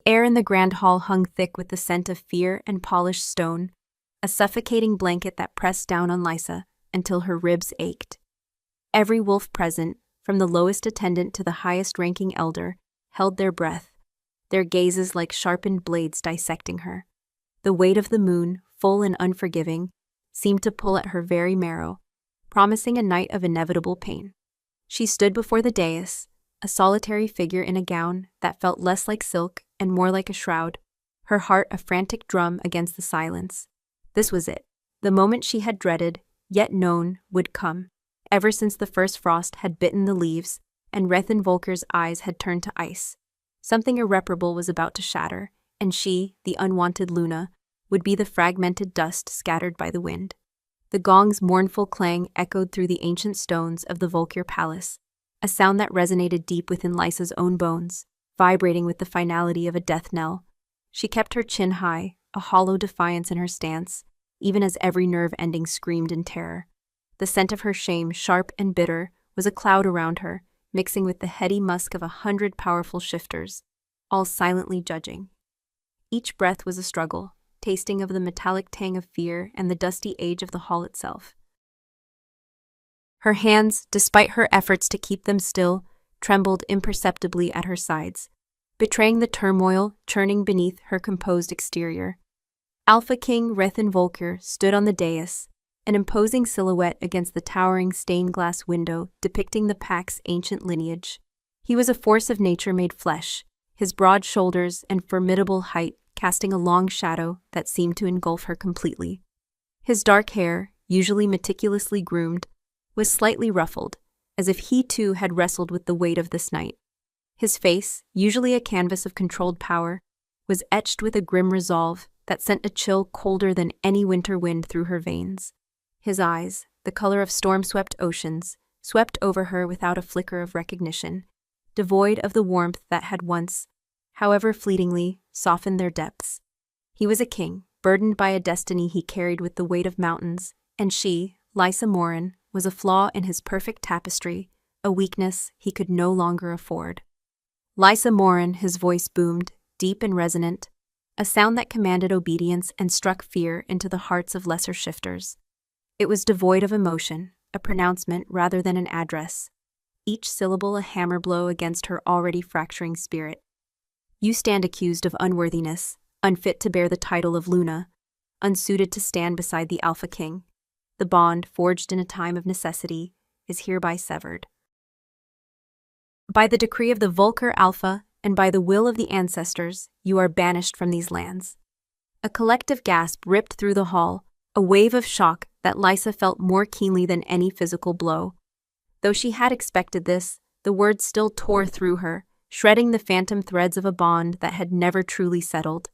air in the grand hall hung thick with the scent of fear and polished stone, a suffocating blanket that pressed down on Lysa until her ribs ached. Every wolf present, from the lowest attendant to the highest-ranking elder, held their breath, their gazes like sharpened blades dissecting her. The weight of the moon, full and unforgiving, seemed to pull at her very marrow, promising a night of inevitable pain. She stood before the dais, a solitary figure in a gown that felt less like silk and more like a shroud, her heart a frantic drum against the silence. This was it. The moment she had dreaded, yet known, would come. Ever since the first frost had bitten the leaves, and Rethan Volker's eyes had turned to ice, something irreparable was about to shatter, and she, the unwanted Luna, would be the fragmented dust scattered by the wind. The gong's mournful clang echoed through the ancient stones of the Volker palace, a sound that resonated deep within Lysa's own bones, vibrating with the finality of a death knell. She kept her chin high, a hollow defiance in her stance, even as every nerve ending screamed in terror. The scent of her shame, sharp and bitter, was a cloud around her, mixing with the heady musk of 100 powerful shifters, all silently judging. Each breath was a struggle, tasting of the metallic tang of fear and the dusty age of the hall itself. Her hands, despite her efforts to keep them still, trembled imperceptibly at her sides, betraying the turmoil churning beneath her composed exterior. Alpha King Rethan Volker stood on the dais, an imposing silhouette against the towering stained glass window depicting the pack's ancient lineage. He was a force of nature made flesh, his broad shoulders and formidable height casting a long shadow that seemed to engulf her completely. His dark hair, usually meticulously groomed, was slightly ruffled, as if he too had wrestled with the weight of this night. His face, usually a canvas of controlled power, was etched with a grim resolve that sent a chill colder than any winter wind through her veins. His eyes, the color of storm-swept oceans, swept over her without a flicker of recognition, devoid of the warmth that had once, however fleetingly, softened their depths. He was a king, burdened by a destiny he carried with the weight of mountains, and she, Lysa Morin, was a flaw in his perfect tapestry, a weakness he could no longer afford. Lysa Morin, his voice boomed, deep and resonant, a sound that commanded obedience and struck fear into the hearts of lesser shifters. It was devoid of emotion, a pronouncement rather than an address, each syllable a hammer blow against her already fracturing spirit. You stand accused of unworthiness, unfit to bear the title of Luna, unsuited to stand beside the Alpha King. The bond, forged in a time of necessity, is hereby severed. By the decree of the Volker Alpha and by the will of the ancestors, you are banished from these lands. A collective gasp ripped through the hall, a wave of shock that Lysa felt more keenly than any physical blow. Though she had expected this, the words still tore through her, shredding the phantom threads of a bond that had never truly settled.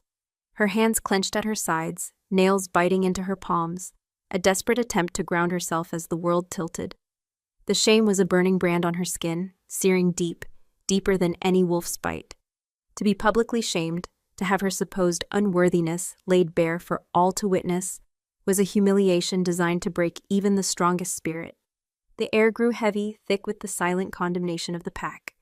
Her hands clenched at her sides, nails biting into her palms, a desperate attempt to ground herself as the world tilted. The shame was a burning brand on her skin, searing deep, deeper than any wolf's bite. To be publicly shamed, to have her supposed unworthiness laid bare for all to witness, was a humiliation designed to break even the strongest spirit. The air grew heavy, thick with the silent condemnation of the pack,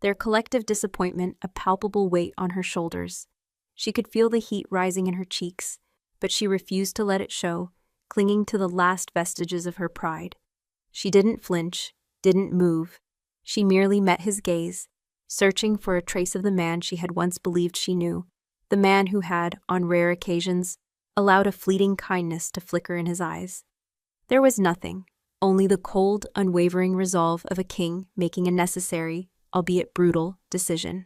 their collective disappointment a palpable weight on her shoulders. She could feel the heat rising in her cheeks, but she refused to let it show, clinging to the last vestiges of her pride. She didn't flinch, didn't move. She merely met his gaze, searching for a trace of the man she had once believed she knew, the man who had, on rare occasions, allowed a fleeting kindness to flicker in his eyes. There was nothing, only the cold, unwavering resolve of a king making a necessary, albeit brutal, decision.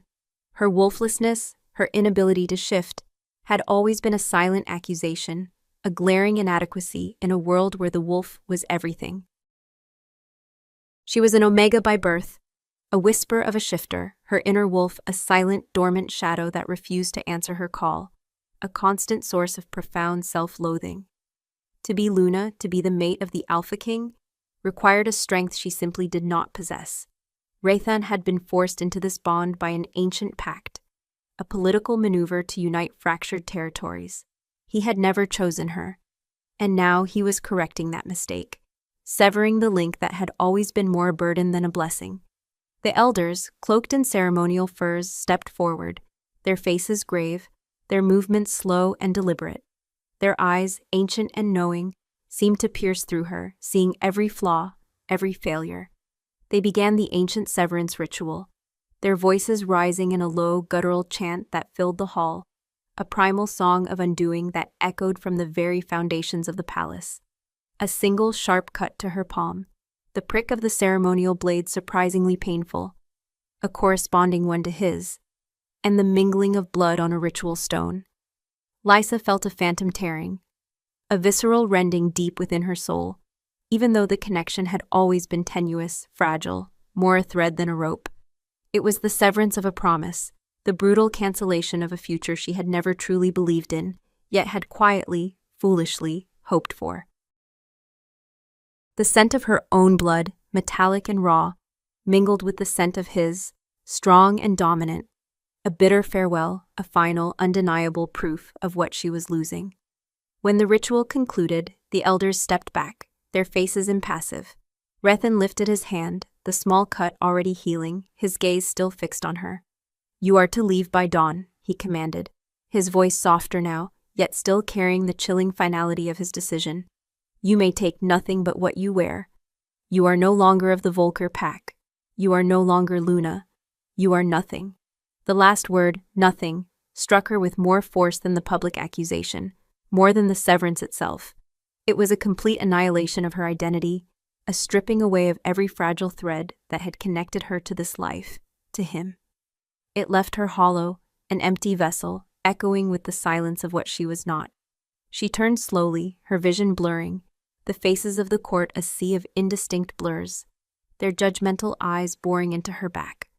Her wolflessness, her inability to shift, had always been a silent accusation, a glaring inadequacy in a world where the wolf was everything. She was an omega by birth, a whisper of a shifter, her inner wolf a silent, dormant shadow that refused to answer her call, a constant source of profound self-loathing. To be Luna, to be the mate of the Alpha King, required a strength she simply did not possess. Rethan had been forced into this bond by an ancient pact, a political maneuver to unite fractured territories. He had never chosen her, and now he was correcting that mistake, severing the link that had always been more a burden than a blessing. The elders, cloaked in ceremonial furs, stepped forward, their faces grave, their movements slow and deliberate. Their eyes, ancient and knowing, seemed to pierce through her, seeing every flaw, every failure. They began the ancient severance ritual, their voices rising in a low, guttural chant that filled the hall, a primal song of undoing that echoed from the very foundations of the palace. A single sharp cut to her palm, the prick of the ceremonial blade surprisingly painful, a corresponding one to his, and the mingling of blood on a ritual stone. Lysa felt a phantom tearing, a visceral rending deep within her soul, even though the connection had always been tenuous, fragile, more a thread than a rope. It was the severance of a promise, the brutal cancellation of a future she had never truly believed in, yet had quietly, foolishly, hoped for. The scent of her own blood, metallic and raw, mingled with the scent of his, strong and dominant, a bitter farewell, a final, undeniable proof of what she was losing. When the ritual concluded, the elders stepped back, their faces impassive. Rethan lifted his hand, the small cut already healing, his gaze still fixed on her. "You are to leave by dawn," he commanded, his voice softer now, yet still carrying the chilling finality of his decision. "You may take nothing but what you wear. You are no longer of the Volker pack. You are no longer Luna. You are nothing." The last word, nothing, struck her with more force than the public accusation, more than the severance itself. It was a complete annihilation of her identity, a stripping away of every fragile thread that had connected her to this life, to him. It left her hollow, an empty vessel, echoing with the silence of what she was not. She turned slowly, her vision blurring, the faces of the court a sea of indistinct blurs, their judgmental eyes boring into her back.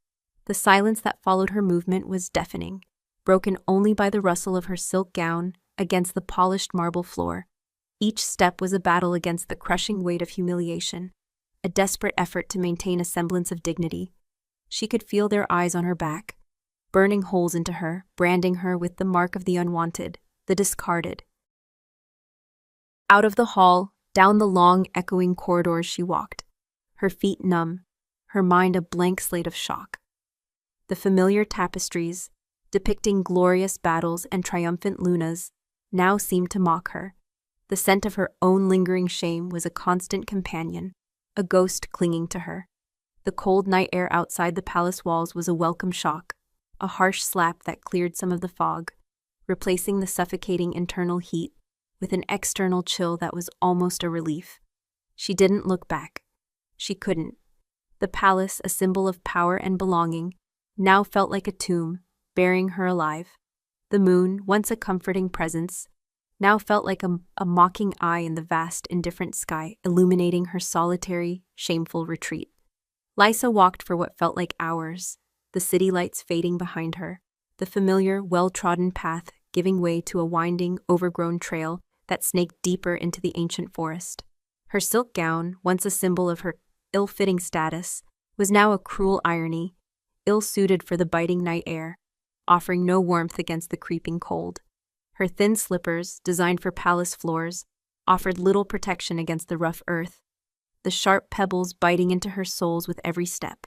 The silence that followed her movement was deafening, broken only by the rustle of her silk gown against the polished marble floor. Each step was a battle against the crushing weight of humiliation, a desperate effort to maintain a semblance of dignity. She could feel their eyes on her back, burning holes into her, branding her with the mark of the unwanted, the discarded. Out of the hall, down the long, echoing corridors she walked, her feet numb, her mind a blank slate of shock. The familiar tapestries, depicting glorious battles and triumphant lunas, now seemed to mock her. The scent of her own lingering shame was a constant companion, a ghost clinging to her. The cold night air outside the palace walls was a welcome shock, a harsh slap that cleared some of the fog, replacing the suffocating internal heat with an external chill that was almost a relief. She didn't look back. She couldn't. The palace, a symbol of power and belonging, now felt like a tomb, burying her alive. The moon, once a comforting presence, now felt like a mocking eye in the vast, indifferent sky, illuminating her solitary, shameful retreat. Lysa walked for what felt like hours, the city lights fading behind her, the familiar, well-trodden path giving way to a winding, overgrown trail that snaked deeper into the ancient forest. Her silk gown, once a symbol of her ill-fitting status, was now a cruel irony, ill-suited for the biting night air, offering no warmth against the creeping cold. Her thin slippers, designed for palace floors, offered little protection against the rough earth, the sharp pebbles biting into her soles with every step.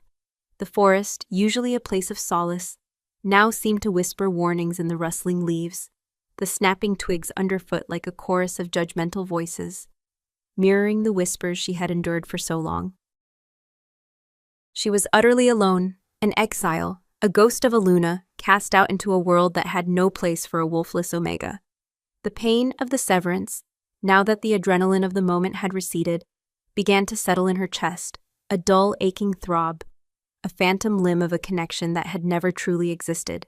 The forest, usually a place of solace, now seemed to whisper warnings in the rustling leaves, the snapping twigs underfoot like a chorus of judgmental voices, mirroring the whispers she had endured for so long. She was utterly alone, an exile, a ghost of a Luna, cast out into a world that had no place for a wolfless Omega. The pain of the severance, now that the adrenaline of the moment had receded, began to settle in her chest, a dull, aching throb, a phantom limb of a connection that had never truly existed.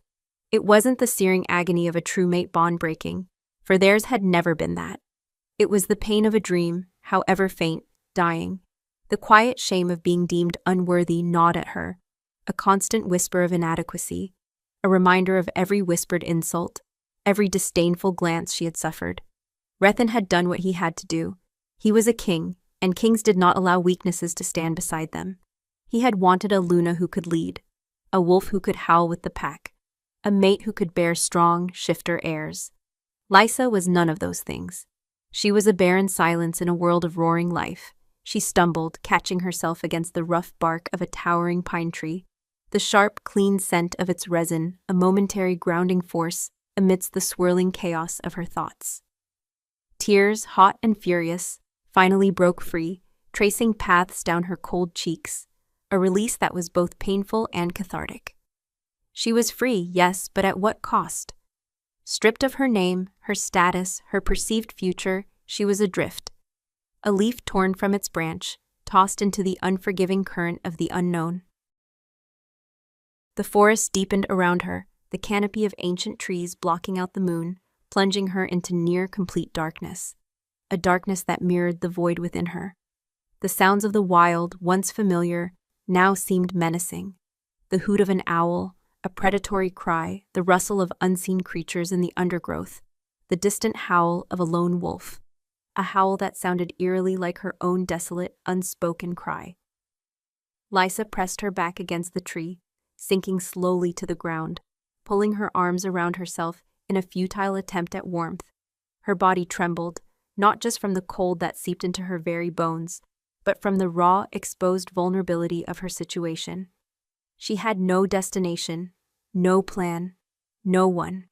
It wasn't the searing agony of a true mate bond breaking, for theirs had never been that. It was the pain of a dream, however faint, dying. The quiet shame of being deemed unworthy gnawed at her, a constant whisper of inadequacy, a reminder of every whispered insult, every disdainful glance she had suffered. Rethan had done what he had to do. He was a king, and kings did not allow weaknesses to stand beside them. He had wanted a Luna who could lead, a wolf who could howl with the pack, a mate who could bear strong, shifter airs. Lysa was none of those things. She was a barren silence in a world of roaring life. She stumbled, catching herself against the rough bark of a towering pine tree, The sharp, clean scent of its resin, a momentary grounding force amidst the swirling chaos of her thoughts. Tears, hot and furious, finally broke free, tracing paths down her cold cheeks, a release that was both painful and cathartic. She was free, yes, but at what cost? Stripped of her name, her status, her perceived future, she was adrift. A leaf torn from its branch, tossed into the unforgiving current of the unknown. The forest deepened around her, the canopy of ancient trees blocking out the moon, plunging her into near-complete darkness. A darkness that mirrored the void within her. The sounds of the wild, once familiar, now seemed menacing. The hoot of an owl, a predatory cry, the rustle of unseen creatures in the undergrowth, the distant howl of a lone wolf, a howl that sounded eerily like her own desolate, unspoken cry. Lysa pressed her back against the tree, sinking slowly to the ground, pulling her arms around herself in a futile attempt at warmth. Her body trembled, not just from the cold that seeped into her very bones, but from the raw, exposed vulnerability of her situation. She had no destination, no plan, no one.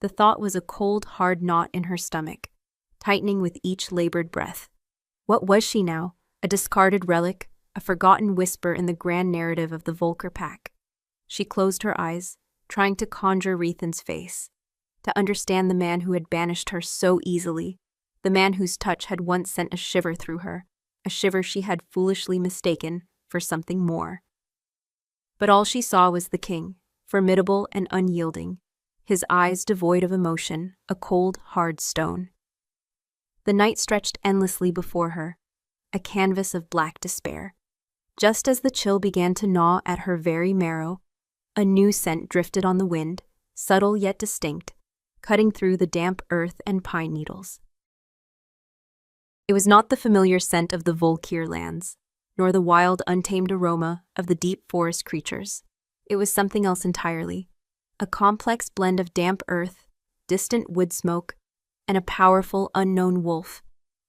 The thought was a cold, hard knot in her stomach, tightening with each labored breath. What was she now? A discarded relic, a forgotten whisper in the grand narrative of the Volker pack. She closed her eyes, trying to conjure Rethan's face, to understand the man who had banished her so easily, the man whose touch had once sent a shiver through her, a shiver she had foolishly mistaken for something more. But all she saw was the king, formidable and unyielding, his eyes devoid of emotion, a cold, hard stone. The night stretched endlessly before her, a canvas of black despair. Just as the chill began to gnaw at her very marrow, a new scent drifted on the wind, subtle yet distinct, cutting through the damp earth and pine needles. It was not the familiar scent of the Volkir lands, nor the wild, untamed aroma of the deep forest creatures. It was something else entirely, a complex blend of damp earth, distant wood smoke, and a powerful, unknown wolf,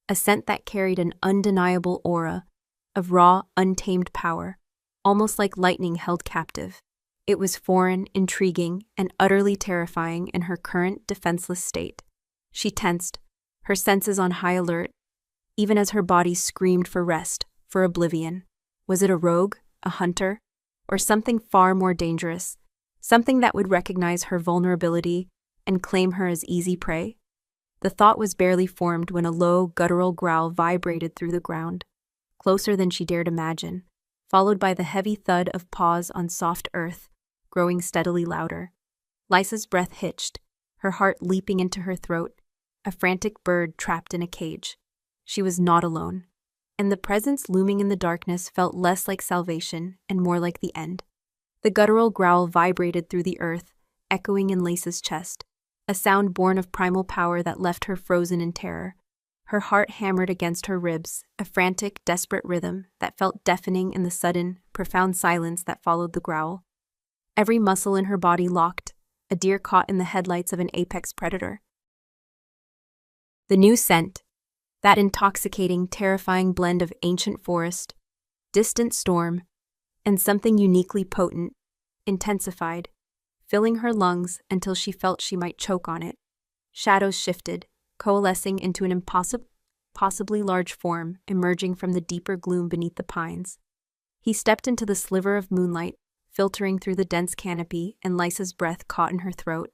a scent that carried an undeniable aura of raw, untamed power, almost like lightning held captive. It was foreign, intriguing, and utterly terrifying in her current defenseless state. She tensed, her senses on high alert, even as her body screamed for rest, for oblivion. Was it a rogue, a hunter, or something far more dangerous, something that would recognize her vulnerability and claim her as easy prey? The thought was barely formed when a low, guttural growl vibrated through the ground, closer than she dared imagine, followed by the heavy thud of paws on soft earth, growing steadily louder. Lysa's breath hitched, her heart leaping into her throat, a frantic bird trapped in a cage. She was not alone, and the presence looming in the darkness felt less like salvation and more like the end. The guttural growl vibrated through the earth, echoing in Lysa's chest, a sound born of primal power that left her frozen in terror. Her heart hammered against her ribs, a frantic, desperate rhythm that felt deafening in the sudden, profound silence that followed the growl. Every muscle in her body locked, a deer caught in the headlights of an apex predator. The new scent, that intoxicating, terrifying blend of ancient forest, distant storm, and something uniquely potent, intensified, filling her lungs until she felt she might choke on it. Shadows shifted, coalescing into an impossibly large form emerging from the deeper gloom beneath the pines. He stepped into the sliver of moonlight, filtering through the dense canopy, and Lysa's breath caught in her throat.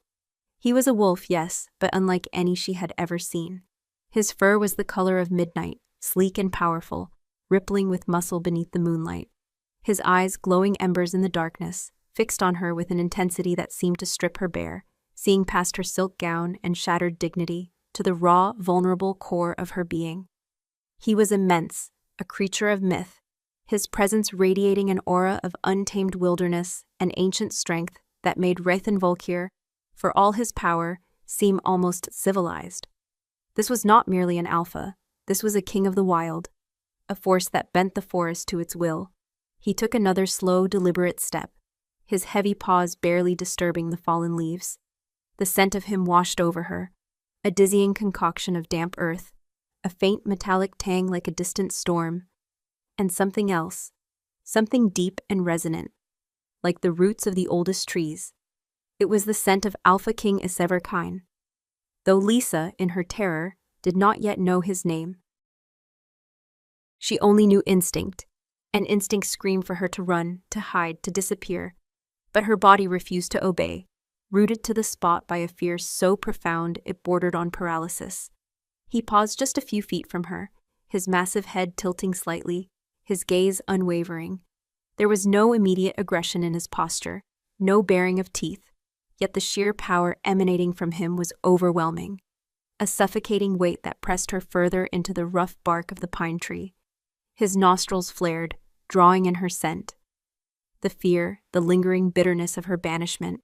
He was a wolf, yes, but unlike any she had ever seen. His fur was the color of midnight, sleek and powerful, rippling with muscle beneath the moonlight. His eyes, glowing embers in the darkness, fixed on her with an intensity that seemed to strip her bare, seeing past her silk gown and shattered dignity to the raw, vulnerable core of her being. He was immense, a creature of myth, his presence radiating an aura of untamed wilderness and ancient strength that made Rethan Volkir, for all his power, seem almost civilized. This was not merely an alpha, this was a king of the wild, a force that bent the forest to its will. He took another slow, deliberate step, his heavy paws barely disturbing the fallen leaves. The scent of him washed over her, a dizzying concoction of damp earth, a faint metallic tang like a distant storm, and something else, something deep and resonant, like the roots of the oldest trees. It was the scent of Alpha King Iseverkine, though Lisa, in her terror, did not yet know his name. She only knew instinct, and instinct screamed for her to run, to hide, to disappear. But her body refused to obey, rooted to the spot by a fear so profound it bordered on paralysis. He paused just a few feet from her, his massive head tilting slightly, his gaze unwavering. There was no immediate aggression in his posture, no baring of teeth, yet the sheer power emanating from him was overwhelming, a suffocating weight that pressed her further into the rough bark of the pine tree. His nostrils flared, drawing in her scent. The fear, the lingering bitterness of her banishment,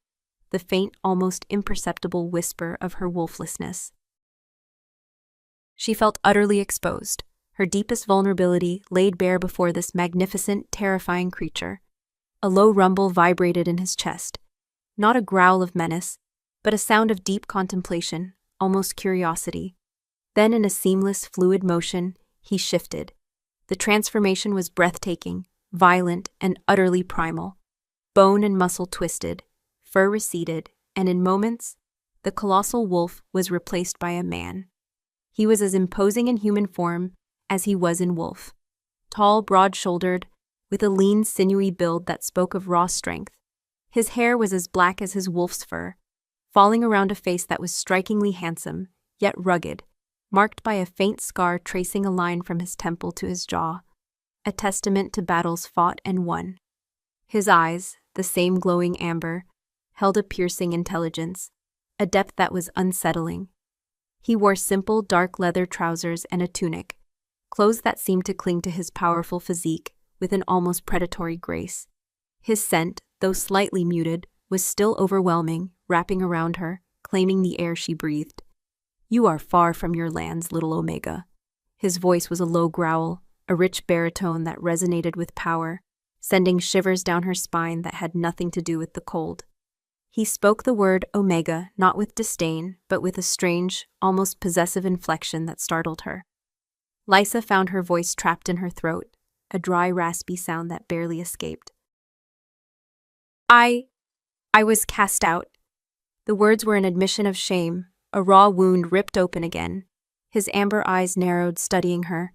the faint, almost imperceptible whisper of her wolflessness. She felt utterly exposed, her deepest vulnerability laid bare before this magnificent, terrifying creature. A low rumble vibrated in his chest, not a growl of menace, but a sound of deep contemplation, almost curiosity. Then, in a seamless, fluid motion, he shifted. The transformation was breathtaking, violent, and utterly primal. Bone and muscle twisted, fur receded, and in moments, the colossal wolf was replaced by a man. He was as imposing in human form as he was in wolf. Tall, broad-shouldered, with a lean, sinewy build that spoke of raw strength. His hair was as black as his wolf's fur, falling around a face that was strikingly handsome, yet rugged, marked by a faint scar tracing a line from his temple to his jaw, a testament to battles fought and won. His eyes, the same glowing amber, held a piercing intelligence, a depth that was unsettling. He wore simple, dark leather trousers and a tunic, clothes that seemed to cling to his powerful physique with an almost predatory grace. His scent, though slightly muted, was still overwhelming, wrapping around her, claiming the air she breathed. "You are far from your lands, little Omega." His voice was a low growl, a rich baritone that resonated with power, sending shivers down her spine that had nothing to do with the cold. He spoke the word Omega not with disdain, but with a strange, almost possessive inflection that startled her. Lisa found her voice trapped in her throat, a dry, raspy sound that barely escaped. I was cast out." The words were an admission of shame, a raw wound ripped open again. His amber eyes narrowed, studying her.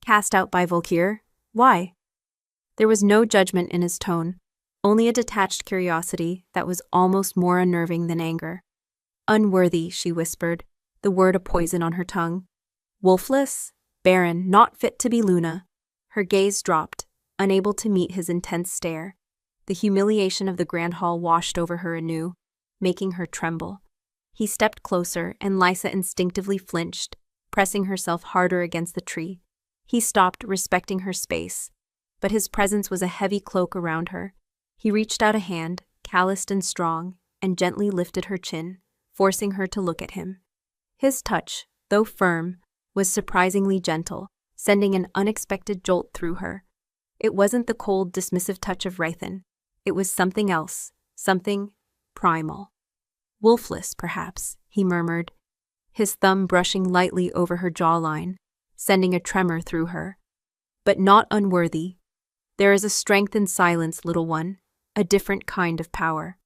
"Cast out by Volkir? Why?" There was no judgment in his tone, only a detached curiosity that was almost more unnerving than anger. "Unworthy," she whispered, the word a poison on her tongue. "Wolfless? Barren, not fit to be Luna." Her gaze dropped, unable to meet his intense stare. The humiliation of the grand hall washed over her anew, making her tremble. He stepped closer, and Lisa instinctively flinched, pressing herself harder against the tree. He stopped, respecting her space, but his presence was a heavy cloak around her. He reached out a hand, calloused and strong, and gently lifted her chin, forcing her to look at him. His touch, though firm, was surprisingly gentle, sending an unexpected jolt through her. It wasn't the cold, dismissive touch of Rythan. It was something else, something primal. "Wolfless, perhaps," he murmured, his thumb brushing lightly over her jawline, sending a tremor through her. "But not unworthy. There is a strength in silence, little one, a different kind of power."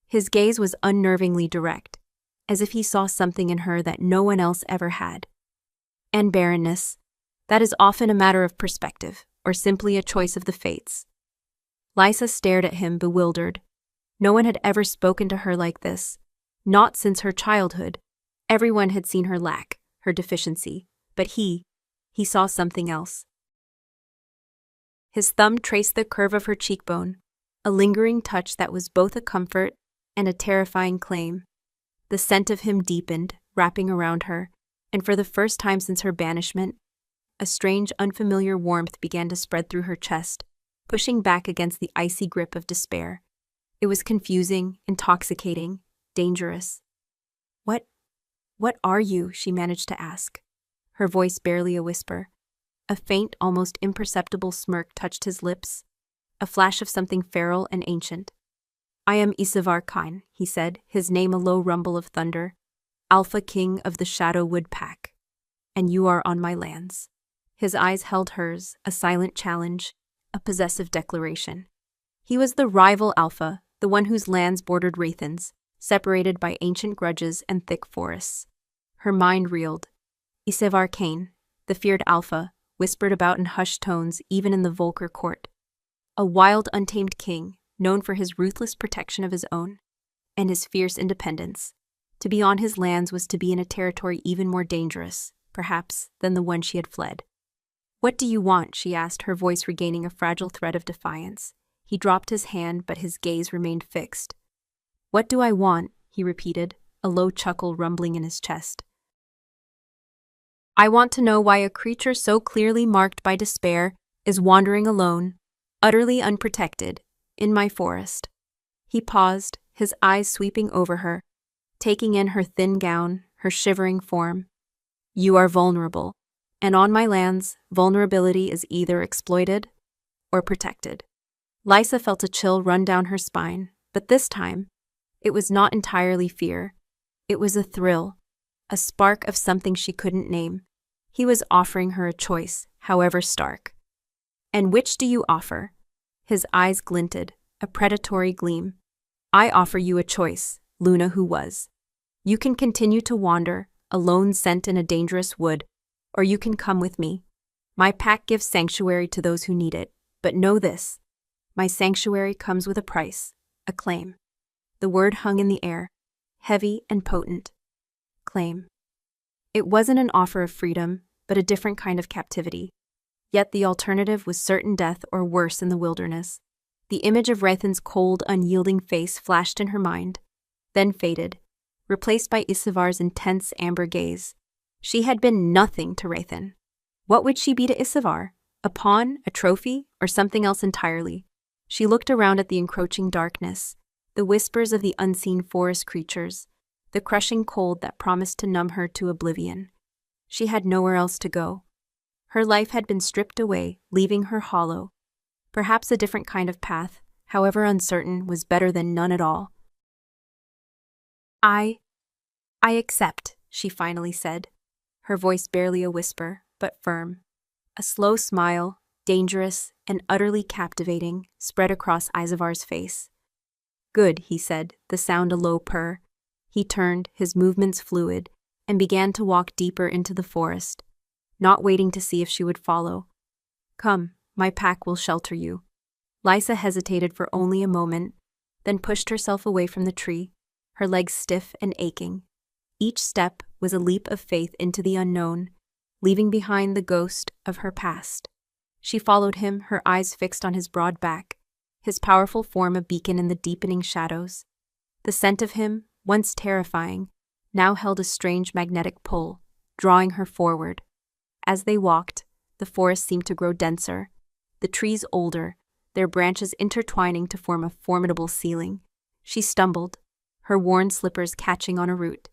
His gaze was unnervingly direct, as if he saw something in her that no one else ever had. And barrenness, that is often a matter of perspective, or simply a choice of the fates. Lisa stared at him, bewildered. No one had ever spoken to her like this, not since her childhood. Everyone had seen her lack, her deficiency, but he saw something else. His thumb traced the curve of her cheekbone, a lingering touch that was both a comfort and a terrifying claim. The scent of him deepened, wrapping around her, and for the first time since her banishment, a strange, unfamiliar warmth began to spread through her chest, pushing back against the icy grip of despair. It was confusing, intoxicating, dangerous. What are you?" she managed to ask, her voice barely a whisper. A faint, almost imperceptible smirk touched his lips, a flash of something feral and ancient. "I am Iseverkine," he said, his name a low rumble of thunder, "Alpha King of the Shadow Wood Pack, and you are on my lands." His eyes held hers, a silent challenge, a possessive declaration. He was the rival alpha, the one whose lands bordered Wraithens, separated by ancient grudges and thick forests. Her mind reeled. Isevar Kane, the feared alpha, whispered about in hushed tones even in the Volker court. A wild, untamed king, known for his ruthless protection of his own and his fierce independence. To be on his lands was to be in a territory even more dangerous, perhaps, than the one she had fled. "What do you want?" she asked, her voice regaining a fragile thread of defiance. He dropped his hand, but his gaze remained fixed. "What do I want?" he repeated, a low chuckle rumbling in his chest. "I want to know why a creature so clearly marked by despair is wandering alone, utterly unprotected, in my forest." He paused, his eyes sweeping over her, taking in her thin gown, her shivering form. "You are vulnerable, and on my lands, vulnerability is either exploited or protected." Lysa felt a chill run down her spine, but this time, it was not entirely fear. It was a thrill, a spark of something she couldn't name. He was offering her a choice, however stark. "And which do you offer?" His eyes glinted, a predatory gleam. "I offer you a choice, Luna who was. You can continue to wander, a lone scent in a dangerous wood, or you can come with me. My pack gives sanctuary to those who need it, but know this. My sanctuary comes with a price, a claim." The word hung in the air, heavy and potent. Claim. It wasn't an offer of freedom, but a different kind of captivity. Yet the alternative was certain death or worse in the wilderness. The image of Wraithen's cold, unyielding face flashed in her mind, then faded, replaced by Isevar's intense amber gaze. She had been nothing to Wraithen. What would she be to Isevar? A pawn, a trophy, or something else entirely? She looked around at the encroaching darkness, the whispers of the unseen forest creatures, the crushing cold that promised to numb her to oblivion. She had nowhere else to go. Her life had been stripped away, leaving her hollow. Perhaps a different kind of path, however uncertain, was better than none at all. I accept," she finally said, her voice barely a whisper, but firm. A slow smile, dangerous and utterly captivating, spread across Isevar's face. "Good," he said, the sound a low purr. He turned, his movements fluid, and began to walk deeper into the forest, not waiting to see if she would follow. "Come, my pack will shelter you." Lysa hesitated for only a moment, then pushed herself away from the tree, her legs stiff and aching. Each step was a leap of faith into the unknown, leaving behind the ghost of her past. She followed him, her eyes fixed on his broad back, his powerful form a beacon in the deepening shadows. The scent of him, once terrifying, now held a strange magnetic pull, drawing her forward. As they walked, the forest seemed to grow denser, the trees older, their branches intertwining to form a formidable ceiling. She stumbled, her worn slippers catching on a root,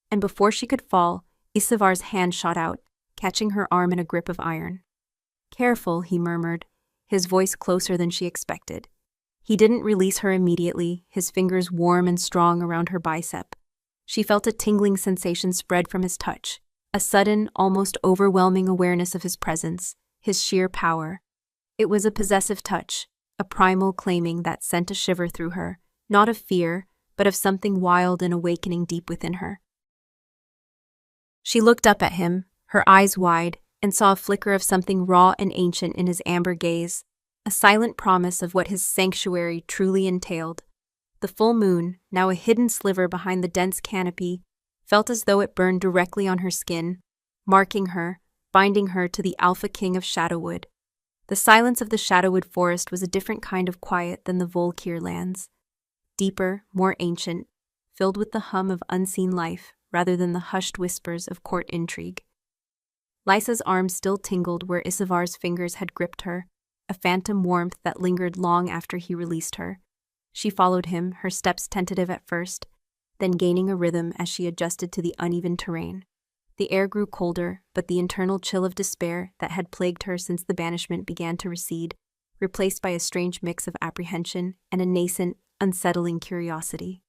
and before she could fall, Isevar's hand shot out, catching her arm in a grip of iron. "Careful," he murmured, his voice closer than she expected. He didn't release her immediately, his fingers warm and strong around her bicep. She felt a tingling sensation spread from his touch, a sudden, almost overwhelming awareness of his presence, his sheer power. It was a possessive touch, a primal claiming that sent a shiver through her, not of fear, but of something wild and awakening deep within her. She looked up at him, her eyes wide, and saw a flicker of something raw and ancient in his amber gaze, a silent promise of what his sanctuary truly entailed. The full moon, now a hidden sliver behind the dense canopy, felt as though it burned directly on her skin, marking her, binding her to the Alpha King of Shadowwood. The silence of the Shadowwood forest was a different kind of quiet than the Volkir lands. Deeper, more ancient, filled with the hum of unseen life rather than the hushed whispers of court intrigue. Lysa's arm still tingled where Isevar's fingers had gripped her, a phantom warmth that lingered long after he released her. She followed him, her steps tentative at first, then gaining a rhythm as she adjusted to the uneven terrain. The air grew colder, but the internal chill of despair that had plagued her since the banishment began to recede, replaced by a strange mix of apprehension and a nascent, unsettling curiosity.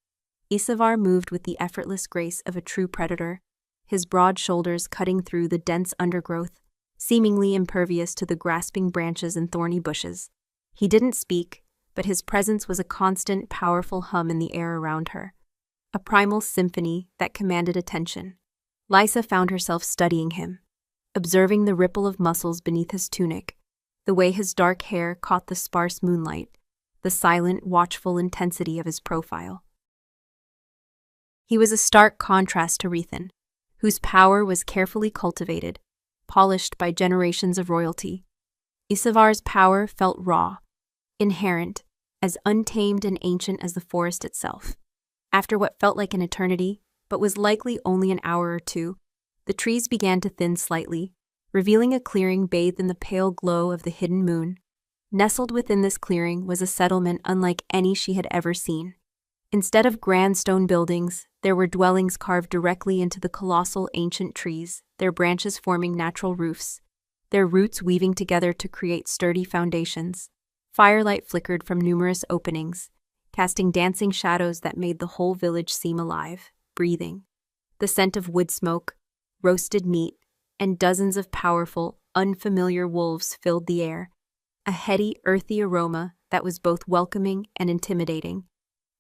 Isevar moved with the effortless grace of a true predator, his broad shoulders cutting through the dense undergrowth, seemingly impervious to the grasping branches and thorny bushes. He didn't speak, but his presence was a constant, powerful hum in the air around her, a primal symphony that commanded attention. Lysa found herself studying him, observing the ripple of muscles beneath his tunic, the way his dark hair caught the sparse moonlight, the silent, watchful intensity of his profile. He was a stark contrast to Rethan, whose power was carefully cultivated, polished by generations of royalty. Isavar's power felt raw, inherent, as untamed and ancient as the forest itself. After what felt like an eternity, but was likely only an hour or two, the trees began to thin slightly, revealing a clearing bathed in the pale glow of the hidden moon. Nestled within this clearing was a settlement unlike any she had ever seen. Instead of grand stone buildings, there were dwellings carved directly into the colossal ancient trees, their branches forming natural roofs, their roots weaving together to create sturdy foundations. Firelight flickered from numerous openings, casting dancing shadows that made the whole village seem alive, breathing. The scent of wood smoke, roasted meat, and dozens of powerful, unfamiliar wolves filled the air, a heady, earthy aroma that was both welcoming and intimidating.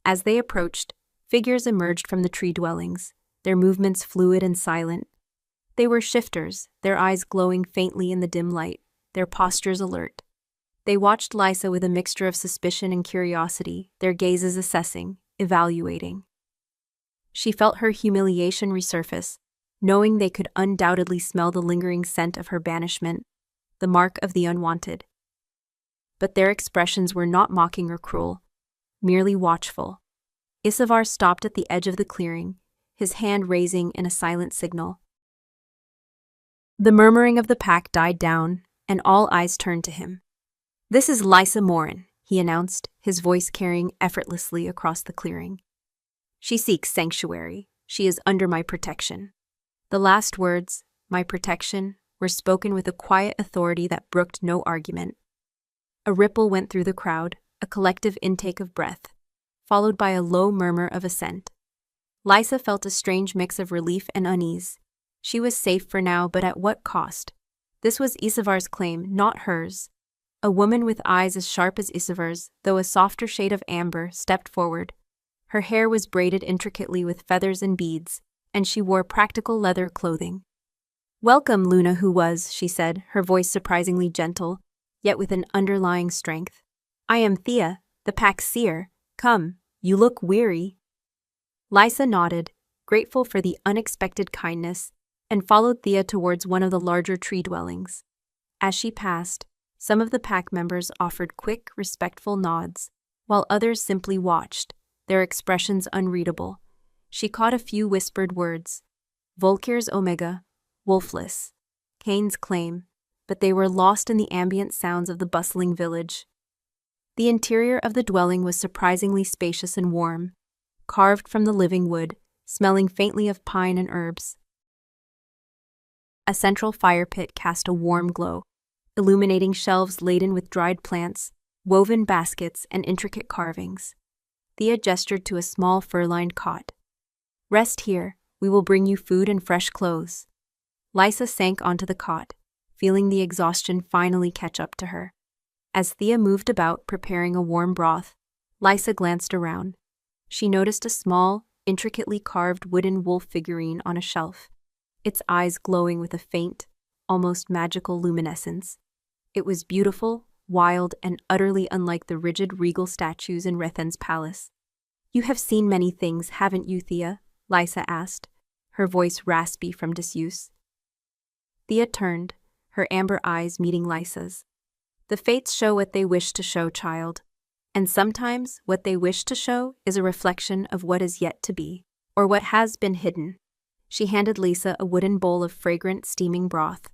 As they approached, figures emerged from the tree dwellings, their movements fluid and silent. They were shifters, their eyes glowing faintly in the dim light, their postures alert. They watched Lysa with a mixture of suspicion and curiosity, their gazes assessing, evaluating. She felt her humiliation resurface, knowing they could undoubtedly smell the lingering scent of her banishment, the mark of the unwanted. But their expressions were not mocking or cruel, merely watchful. Isavar stopped at the edge of the clearing, his hand raising in a silent signal. The murmuring of the pack died down, and all eyes turned to him. "This is Lysa Morin," he announced, his voice carrying effortlessly across the clearing. "She seeks sanctuary. She is under my protection." The last words, "my protection," were spoken with a quiet authority that brooked no argument. A ripple went through the crowd, a collective intake of breath, followed by a low murmur of assent. Lysa felt a strange mix of relief and unease. She was safe for now, but at what cost? This was Isavar's claim, not hers. A woman with eyes as sharp as Isavar's, though a softer shade of amber, stepped forward. Her hair was braided intricately with feathers and beads, and she wore practical leather clothing. "Welcome, Luna who was," she said, her voice surprisingly gentle, yet with an underlying strength. "I am Thea, the pack's seer. Come, you look weary." Lysa nodded, grateful for the unexpected kindness, and followed Thea towards one of the larger tree dwellings. As she passed, some of the pack members offered quick, respectful nods, while others simply watched, their expressions unreadable. She caught a few whispered words: Volkir's Omega, Wolfless, Kane's Claim, but they were lost in the ambient sounds of the bustling village. The interior of the dwelling was surprisingly spacious and warm, carved from the living wood, smelling faintly of pine and herbs. A central fire pit cast a warm glow, illuminating shelves laden with dried plants, woven baskets, and intricate carvings. Thea gestured to a small fur-lined cot. "Rest here, we will bring you food and fresh clothes." Lysa sank onto the cot, feeling the exhaustion finally catch up to her. As Thea moved about preparing a warm broth, Lysa glanced around. She noticed a small, intricately carved wooden wolf figurine on a shelf, its eyes glowing with a faint, almost magical luminescence. It was beautiful, wild, and utterly unlike the rigid regal statues in Rethan's palace. "You have seen many things, haven't you, Thea?" Lysa asked, her voice raspy from disuse. Thea turned, her amber eyes meeting Lysa's. "The fates show what they wish to show, child. And sometimes what they wish to show is a reflection of what is yet to be, or what has been hidden." She handed Lysa a wooden bowl of fragrant, steaming broth.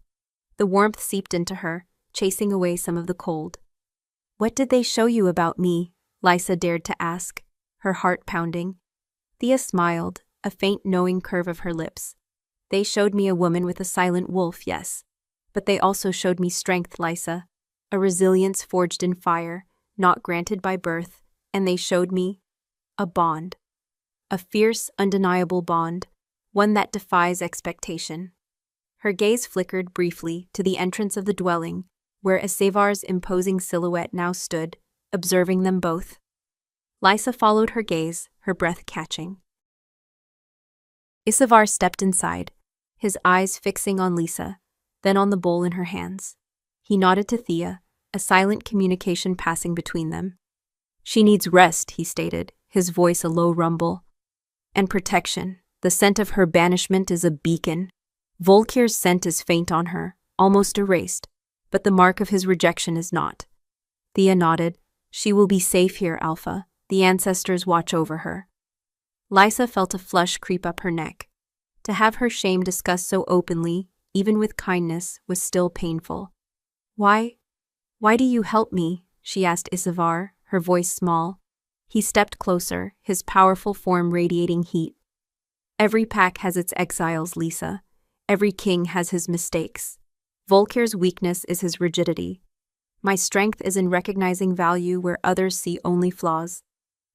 The warmth seeped into her, chasing away some of the cold. "What did they show you about me?" Lysa dared to ask, her heart pounding. Thea smiled, a faint knowing curve of her lips. "They showed me a woman with a silent wolf, yes. But they also showed me strength, Lysa, a resilience forged in fire, not granted by birth, and they showed me a bond. A fierce, undeniable bond, one that defies expectation." Her gaze flickered briefly to the entrance of the dwelling, where Isavar's imposing silhouette now stood, observing them both. Lysa followed her gaze, her breath catching. Isavar stepped inside, his eyes fixing on Lisa, then on the bowl in her hands. He nodded to Thea, a silent communication passing between them. "She needs rest," he stated, his voice a low rumble. "And protection. The scent of her banishment is a beacon. Volkir's scent is faint on her, almost erased, but the mark of his rejection is not." Thea nodded. "She will be safe here, Alpha. The ancestors watch over her." Lysa felt a flush creep up her neck. To have her shame discussed so openly, even with kindness, was still painful. Why do you help me?" she asked Isavar, her voice small. He stepped closer, his powerful form radiating heat. "Every pack has its exiles, Lisa. Every king has his mistakes. Volkir's weakness is his rigidity. My strength is in recognizing value where others see only flaws."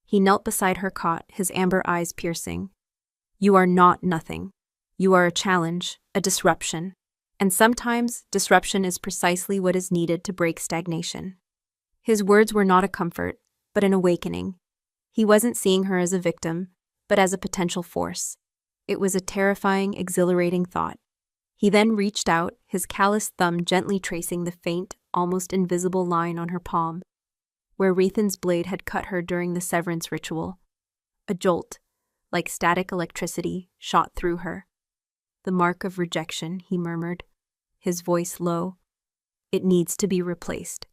He knelt beside her cot, his amber eyes piercing. "You are not nothing. You are a challenge, a disruption. And sometimes, disruption is precisely what is needed to break stagnation." His words were not a comfort, but an awakening. He wasn't seeing her as a victim, but as a potential force. It was a terrifying, exhilarating thought. He then reached out, his calloused thumb gently tracing the faint, almost invisible line on her palm, where Rethan's blade had cut her during the severance ritual. A jolt, like static electricity, shot through her. "The mark of rejection," he murmured, his voice low. "It needs to be replaced."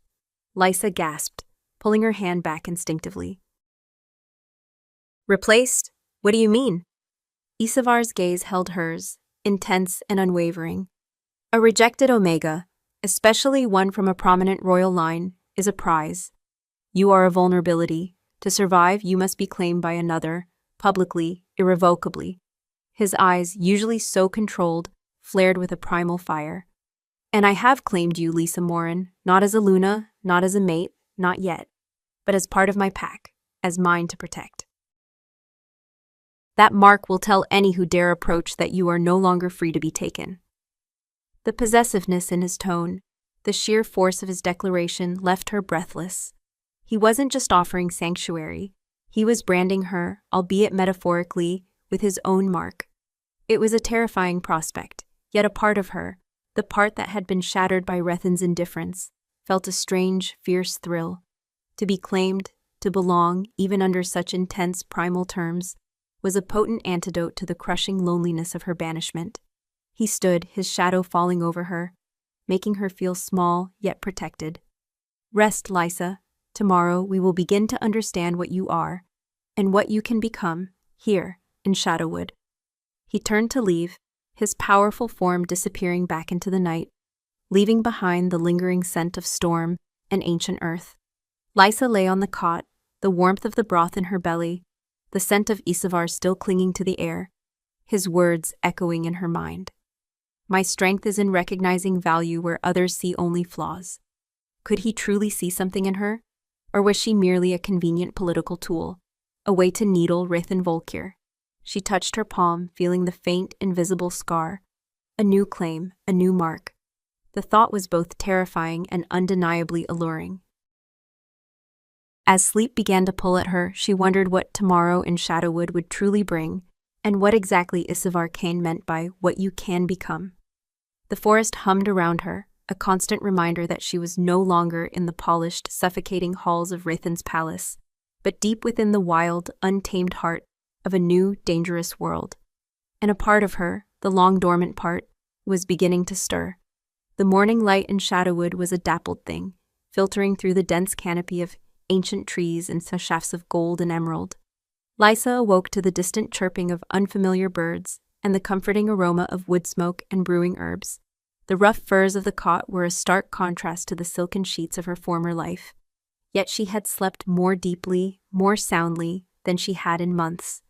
Lysa gasped, pulling her hand back instinctively. "Replaced? What do you mean?" Isavar's gaze held hers, intense and unwavering. "A rejected Omega, especially one from a prominent royal line, is a prize. You are a vulnerability. To survive, you must be claimed by another, publicly, irrevocably." His eyes, usually so controlled, flared with a primal fire. "And I have claimed you, Lisa Morin, not as a Luna, not as a mate, not yet, but as part of my pack, as mine to protect. That mark will tell any who dare approach that you are no longer free to be taken." The possessiveness in his tone, the sheer force of his declaration left her breathless. He wasn't just offering sanctuary, he was branding her, albeit metaphorically, with his own mark. It was a terrifying prospect, yet a part of her, the part that had been shattered by Rethan's indifference, felt a strange, fierce thrill. To be claimed, to belong, even under such intense primal terms, was a potent antidote to the crushing loneliness of her banishment. He stood, his shadow falling over her, making her feel small yet protected. "Rest, Lysa. Tomorrow we will begin to understand what you are, and what you can become, here, in Shadowwood." He turned to leave, his powerful form disappearing back into the night, leaving behind the lingering scent of storm and ancient earth. Lysa lay on the cot, the warmth of the broth in her belly, the scent of Isavar still clinging to the air, his words echoing in her mind. "My strength is in recognizing value where others see only flaws." Could he truly see something in her? Or was she merely a convenient political tool, a way to needle Rethan Volkir? She touched her palm, feeling the faint, invisible scar. A new claim, a new mark. The thought was both terrifying and undeniably alluring. As sleep began to pull at her, she wondered what tomorrow in Shadowwood would truly bring, and what exactly Isavar Kane meant by what you can become. The forest hummed around her, a constant reminder that she was no longer in the polished, suffocating halls of Rethan's palace, but deep within the wild, untamed heart of a new, dangerous world. And a part of her, the long-dormant part, was beginning to stir. The morning light in Shadowwood was a dappled thing, filtering through the dense canopy of ancient trees and shafts of gold and emerald. Lysa awoke to the distant chirping of unfamiliar birds and the comforting aroma of wood smoke and brewing herbs. The rough furs of the cot were a stark contrast to the silken sheets of her former life. Yet she had slept more deeply, more soundly, than she had in months.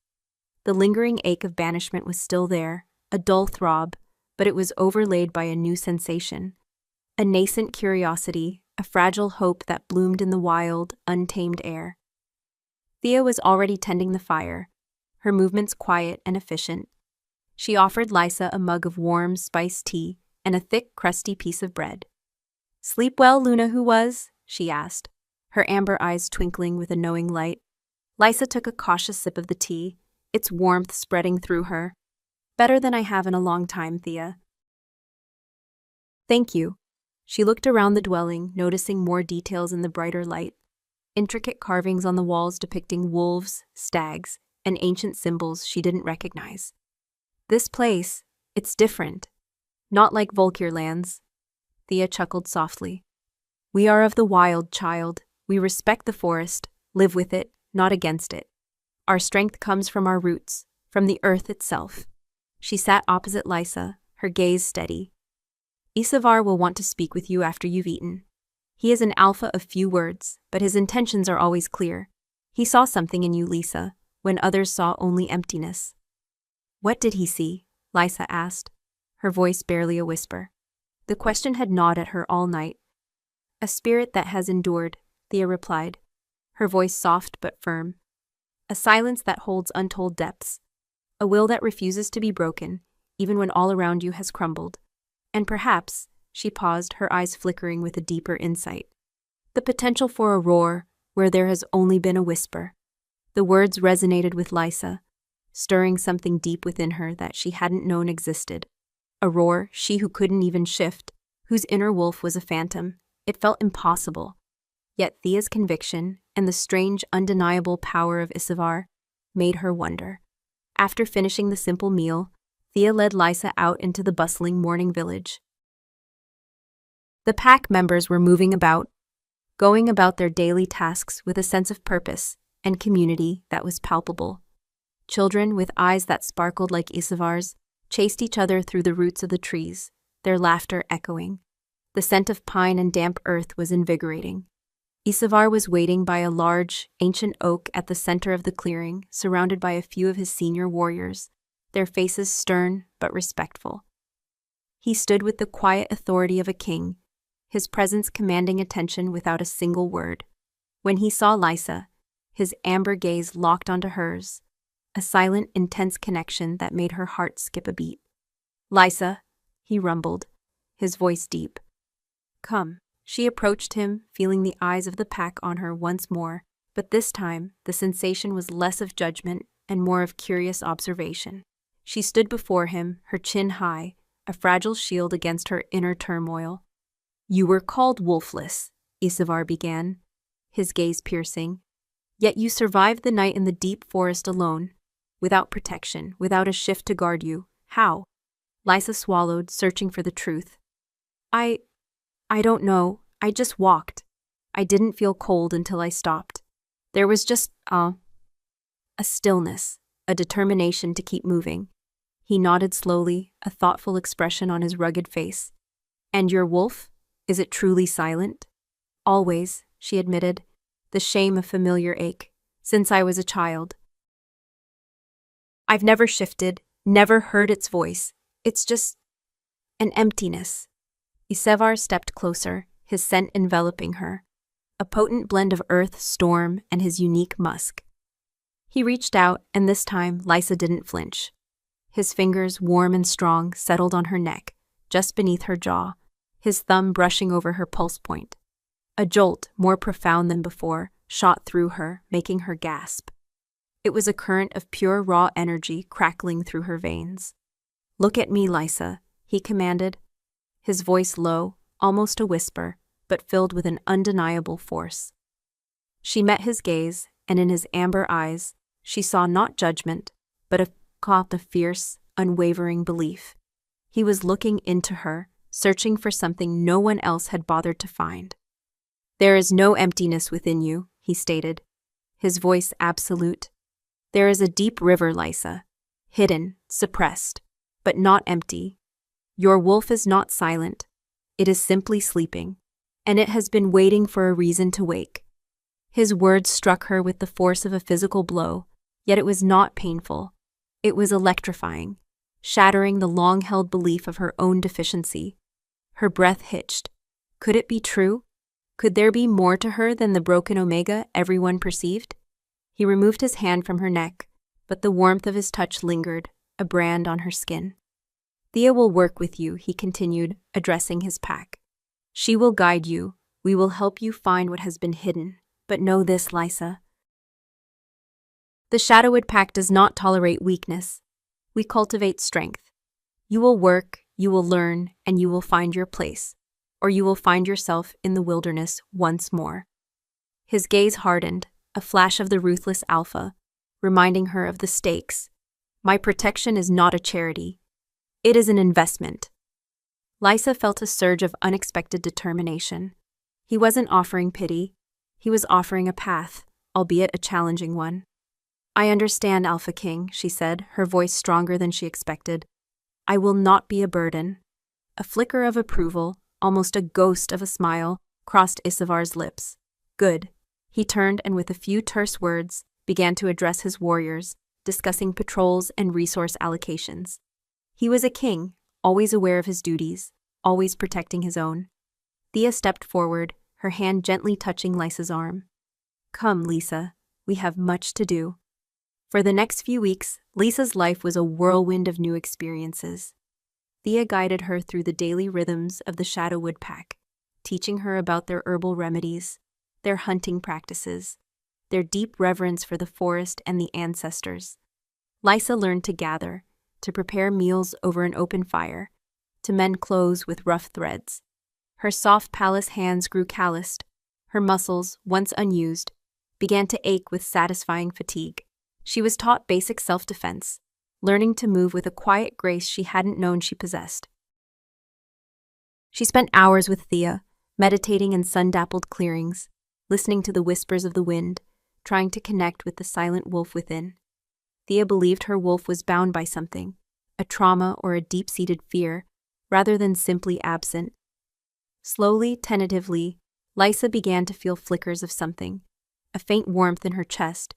The lingering ache of banishment was still there, a dull throb, but it was overlaid by a new sensation. A nascent curiosity, a fragile hope that bloomed in the wild, untamed air. Thea was already tending the fire, her movements quiet and efficient. She offered Lysa a mug of warm, spiced tea and a thick, crusty piece of bread. "Sleep well, Luna who was?" she asked, her amber eyes twinkling with a knowing light. Lysa took a cautious sip of the tea, its warmth spreading through her. Better than I have in a long time, Thea. Thank you. She looked around the dwelling, noticing more details in the brighter light. Intricate carvings on the walls depicting wolves, stags, and ancient symbols she didn't recognize. This place, it's different. Not like Volkir lands. Thea chuckled softly. We are of the wild, child. We respect the forest, live with it, not against it. Our strength comes from our roots, from the earth itself. She sat opposite Lysa, her gaze steady. Isavar will want to speak with you after you've eaten. He is an alpha of few words, but his intentions are always clear. He saw something in you, Lisa, when others saw only emptiness. What did he see? Lysa asked, her voice barely a whisper. The question had gnawed at her all night. A spirit that has endured, Thea replied, her voice soft but firm. A silence that holds untold depths. A will that refuses to be broken, even when all around you has crumbled. And perhaps, she paused, her eyes flickering with a deeper insight. The potential for a roar where there has only been a whisper. The words resonated with Lysa, stirring something deep within her that she hadn't known existed. A roar, she who couldn't even shift, whose inner wolf was a phantom. It felt impossible. Yet Thea's conviction and the strange, undeniable power of Isavar made her wonder. After finishing the simple meal, Thea led Lysa out into the bustling morning village. The pack members were moving about, going about their daily tasks with a sense of purpose and community that was palpable. Children with eyes that sparkled like Isavar's chased each other through the roots of the trees, their laughter echoing. The scent of pine and damp earth was invigorating. Isavar was waiting by a large, ancient oak at the center of the clearing, surrounded by a few of his senior warriors, their faces stern but respectful. He stood with the quiet authority of a king, his presence commanding attention without a single word. When he saw Lysa, his amber gaze locked onto hers, a silent, intense connection that made her heart skip a beat. Lysa, he rumbled, his voice deep. Come. She approached him, feeling the eyes of the pack on her once more, but this time the sensation was less of judgment and more of curious observation. She stood before him, her chin high, a fragile shield against her inner turmoil. You were called wolfless, Isavar began, his gaze piercing. Yet you survived the night in the deep forest alone, without protection, without a shift to guard you. How? Lysa swallowed, searching for the truth. I don't know. I just walked. I didn't feel cold until I stopped. There was just, a stillness, a determination to keep moving. He nodded slowly, a thoughtful expression on his rugged face. And your wolf? Is it truly silent? Always, she admitted, the shame a familiar ache, since I was a child. I've never shifted, never heard its voice. It's just an emptiness. Isavar stepped closer, his scent enveloping her, a potent blend of earth, storm, and his unique musk. He reached out, and this time Lysa didn't flinch. His fingers, warm and strong, settled on her neck, just beneath her jaw, his thumb brushing over her pulse point. A jolt, more profound than before, shot through her, making her gasp. It was a current of pure raw energy crackling through her veins. Look at me, Lysa, he commanded, his voice low, almost a whisper, but filled with an undeniable force. She met his gaze, and in his amber eyes, she saw not judgment, but a caught of fierce, unwavering belief. He was looking into her, searching for something no one else had bothered to find. There is no emptiness within you, he stated, his voice absolute. There is a deep river, Lysa, hidden, suppressed, but not empty. Your wolf is not silent. It is simply sleeping, and it has been waiting for a reason to wake. His words struck her with the force of a physical blow, yet it was not painful. It was electrifying, shattering the long-held belief of her own deficiency. Her breath hitched. Could it be true? Could there be more to her than the broken Omega everyone perceived? He removed his hand from her neck, but the warmth of his touch lingered, a brand on her skin. Thea will work with you, he continued, addressing his pack. She will guide you. We will help you find what has been hidden, But know this, Lysa. The Shadowwood Pack does not tolerate weakness. We cultivate strength. You will work, you will learn, and you will find your place, or you will find yourself in the wilderness once more. His gaze hardened, a flash of the ruthless alpha, reminding her of the stakes. My protection is not a charity. It is an investment. Lysa felt a surge of unexpected determination. He wasn't offering pity. He was offering a path, albeit a challenging one. I understand, Alpha King, she said, her voice stronger than she expected. I will not be a burden. A flicker of approval, almost a ghost of a smile, crossed Isavar's lips. Good. He turned and with a few terse words, began to address his warriors, discussing patrols and resource allocations. He was a king, always aware of his duties, always protecting his own. Thea stepped forward, her hand gently touching Lysa's arm. Come, Lisa, we have much to do. For the next few weeks, Lisa's life was a whirlwind of new experiences. Thea guided her through the daily rhythms of the Shadowwood Pack, teaching her about their herbal remedies, their hunting practices, their deep reverence for the forest and the ancestors. Lysa learned to gather, to prepare meals over an open fire, to mend clothes with rough threads. Her soft palace hands grew calloused. Her muscles, once unused, began to ache with satisfying fatigue. She was taught basic self-defense, learning to move with a quiet grace she hadn't known she possessed. She spent hours with Thea, meditating in sun-dappled clearings, listening to the whispers of the wind, trying to connect with the silent wolf within. Thea believed her wolf was bound by something, a trauma or a deep-seated fear, rather than simply absent. Slowly, tentatively, Lysa began to feel flickers of something, a faint warmth in her chest,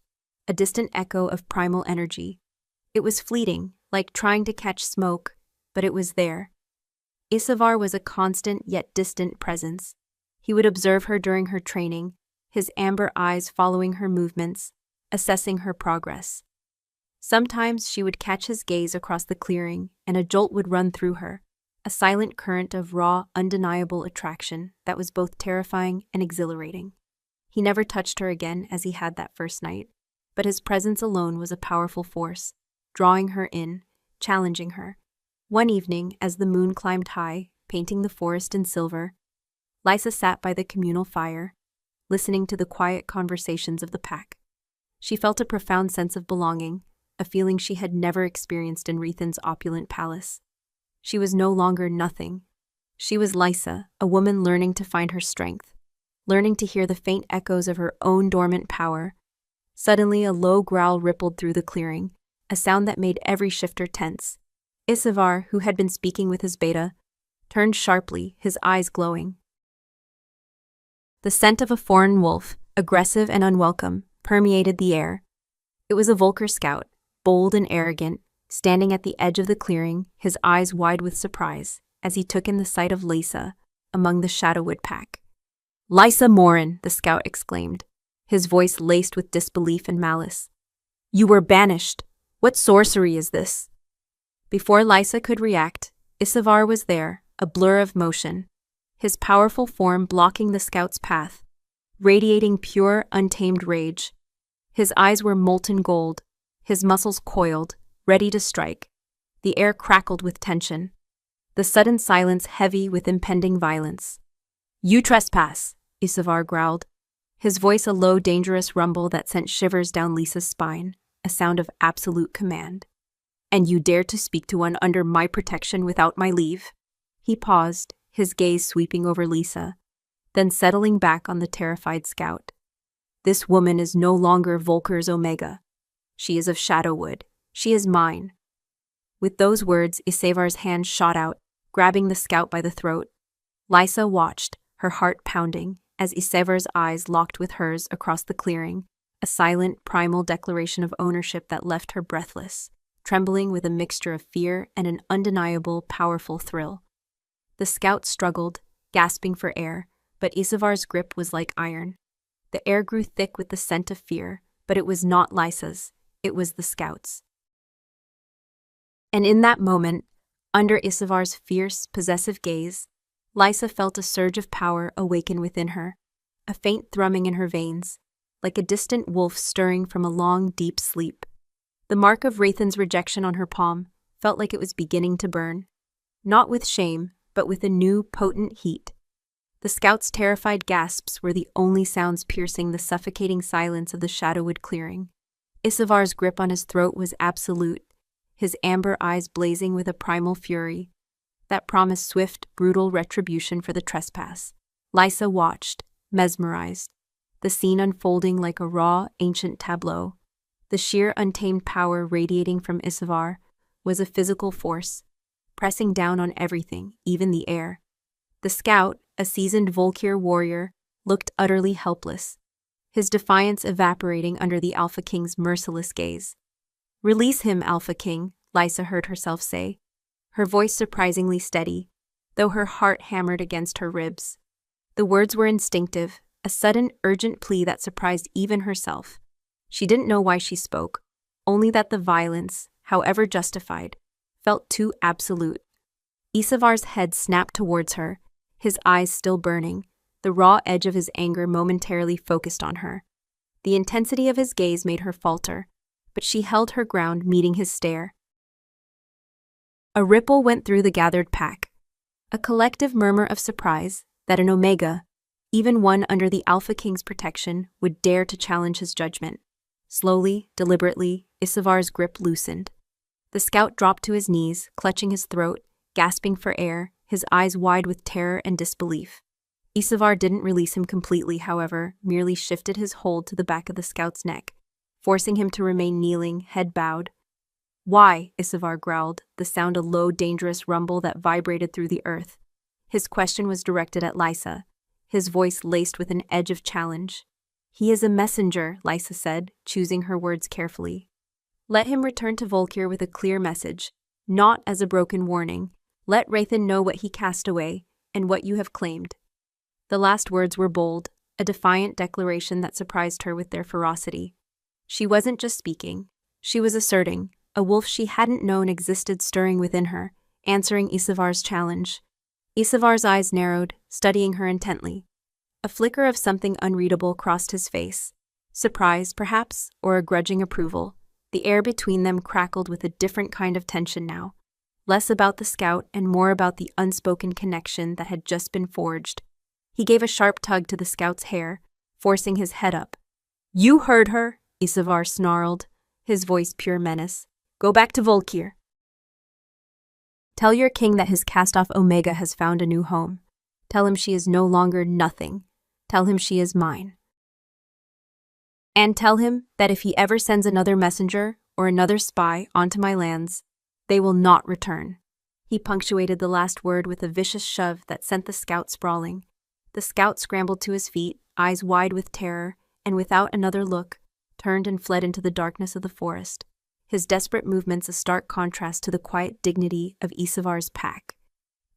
a distant echo of primal energy. It was fleeting, like trying to catch smoke, but it was there. Isavar was a constant yet distant presence. He would observe her during her training, his amber eyes following her movements, assessing her progress. Sometimes she would catch his gaze across the clearing, and a jolt would run through her, a silent current of raw, undeniable attraction that was both terrifying and exhilarating. He never touched her again as he had that first night, but his presence alone was a powerful force, drawing her in, challenging her. One evening, as the moon climbed high, painting the forest in silver, Lysa sat by the communal fire, listening to the quiet conversations of the pack. She felt a profound sense of belonging, a feeling she had never experienced in Rethan's opulent palace. She was no longer nothing. She was Lysa, a woman learning to find her strength, learning to hear the faint echoes of her own dormant power. Suddenly, a low growl rippled through the clearing, a sound that made every shifter tense. Isavar, who had been speaking with his beta, turned sharply, his eyes glowing. The scent of a foreign wolf, aggressive and unwelcome, permeated the air. It was a Volker scout, bold and arrogant, standing at the edge of the clearing, his eyes wide with surprise, as he took in the sight of Lysa among the Shadowwood Pack. Lysa Morin, the scout exclaimed, his voice laced with disbelief and malice. You were banished. What sorcery is this? Before Lysa could react, Isavar was there, a blur of motion, his powerful form blocking the scout's path, radiating pure, untamed rage. His eyes were molten gold, his muscles coiled, ready to strike. The air crackled with tension, the sudden silence heavy with impending violence. You trespass, Isavar growled, his voice a low, dangerous rumble that sent shivers down Lisa's spine, a sound of absolute command. And you dare to speak to one under my protection without my leave? He paused, his gaze sweeping over Lysa, then settling back on the terrified scout. This woman is no longer Volker's Omega. She is of Shadowwood. She is mine. With those words, Isavar's hand shot out, grabbing the scout by the throat. Lysa watched, her heart pounding, as Isavar's eyes locked with hers across the clearing, a silent, primal declaration of ownership that left her breathless, trembling with a mixture of fear and an undeniable, powerful thrill. The scout struggled, gasping for air, but Isavar's grip was like iron. The air grew thick with the scent of fear, but it was not Lysa's, it was the scout's. And in that moment, under Isavar's fierce, possessive gaze, Lysa felt a surge of power awaken within her, a faint thrumming in her veins, like a distant wolf stirring from a long, deep sleep. The mark of Wraithen's rejection on her palm felt like it was beginning to burn, not with shame, but with a new, potent heat. The scout's terrified gasps were the only sounds piercing the suffocating silence of the shadowwood clearing. Isavar's grip on his throat was absolute, his amber eyes blazing with a primal fury that promised swift, brutal retribution for the trespass. Lysa watched, mesmerized, the scene unfolding like a raw, ancient tableau. The sheer, untamed power radiating from Isavar was a physical force, pressing down on everything, even the air. The scout, a seasoned Volkir warrior, looked utterly helpless, his defiance evaporating under the Alpha King's merciless gaze. "Release him, Alpha King," Lysa heard herself say, her voice surprisingly steady, though her heart hammered against her ribs. The words were instinctive, a sudden, urgent plea that surprised even herself. She didn't know why she spoke, only that the violence, however justified, felt too absolute. Isavar's head snapped towards her, his eyes still burning, the raw edge of his anger momentarily focused on her. The intensity of his gaze made her falter, but she held her ground, meeting his stare. A ripple went through the gathered pack, a collective murmur of surprise that an Omega, even one under the Alpha King's protection, would dare to challenge his judgment. Slowly, deliberately, Isavar's grip loosened. The scout dropped to his knees, clutching his throat, gasping for air, his eyes wide with terror and disbelief. Isavar didn't release him completely, however, merely shifted his hold to the back of the scout's neck, forcing him to remain kneeling, head bowed. "Why?" Isavar growled, the sound a low, dangerous rumble that vibrated through the earth. His question was directed at Lysa, his voice laced with an edge of challenge. "He is a messenger," Lysa said, choosing her words carefully. "Let him return to Volkir with a clear message, not as a broken warning. Let Wraithen know what he cast away, and what you have claimed." The last words were bold, a defiant declaration that surprised her with their ferocity. She wasn't just speaking, she was asserting, a wolf she hadn't known existed stirring within her, answering Isavar's challenge. Isavar's eyes narrowed, studying her intently. A flicker of something unreadable crossed his face. Surprise, perhaps, or a grudging approval. The air between them crackled with a different kind of tension now. Less about the scout and more about the unspoken connection that had just been forged. He gave a sharp tug to the scout's hair, forcing his head up. "You heard her," Isavar snarled, his voice pure menace. "Go back to Volkir. Tell your king that his cast-off Omega has found a new home. Tell him she is no longer nothing. Tell him she is mine. And tell him that if he ever sends another messenger or another spy onto my lands, they will not return." He punctuated the last word with a vicious shove that sent the scout sprawling. The scout scrambled to his feet, eyes wide with terror, and without another look, turned and fled into the darkness of the forest, his desperate movements a stark contrast to the quiet dignity of Isavar's pack.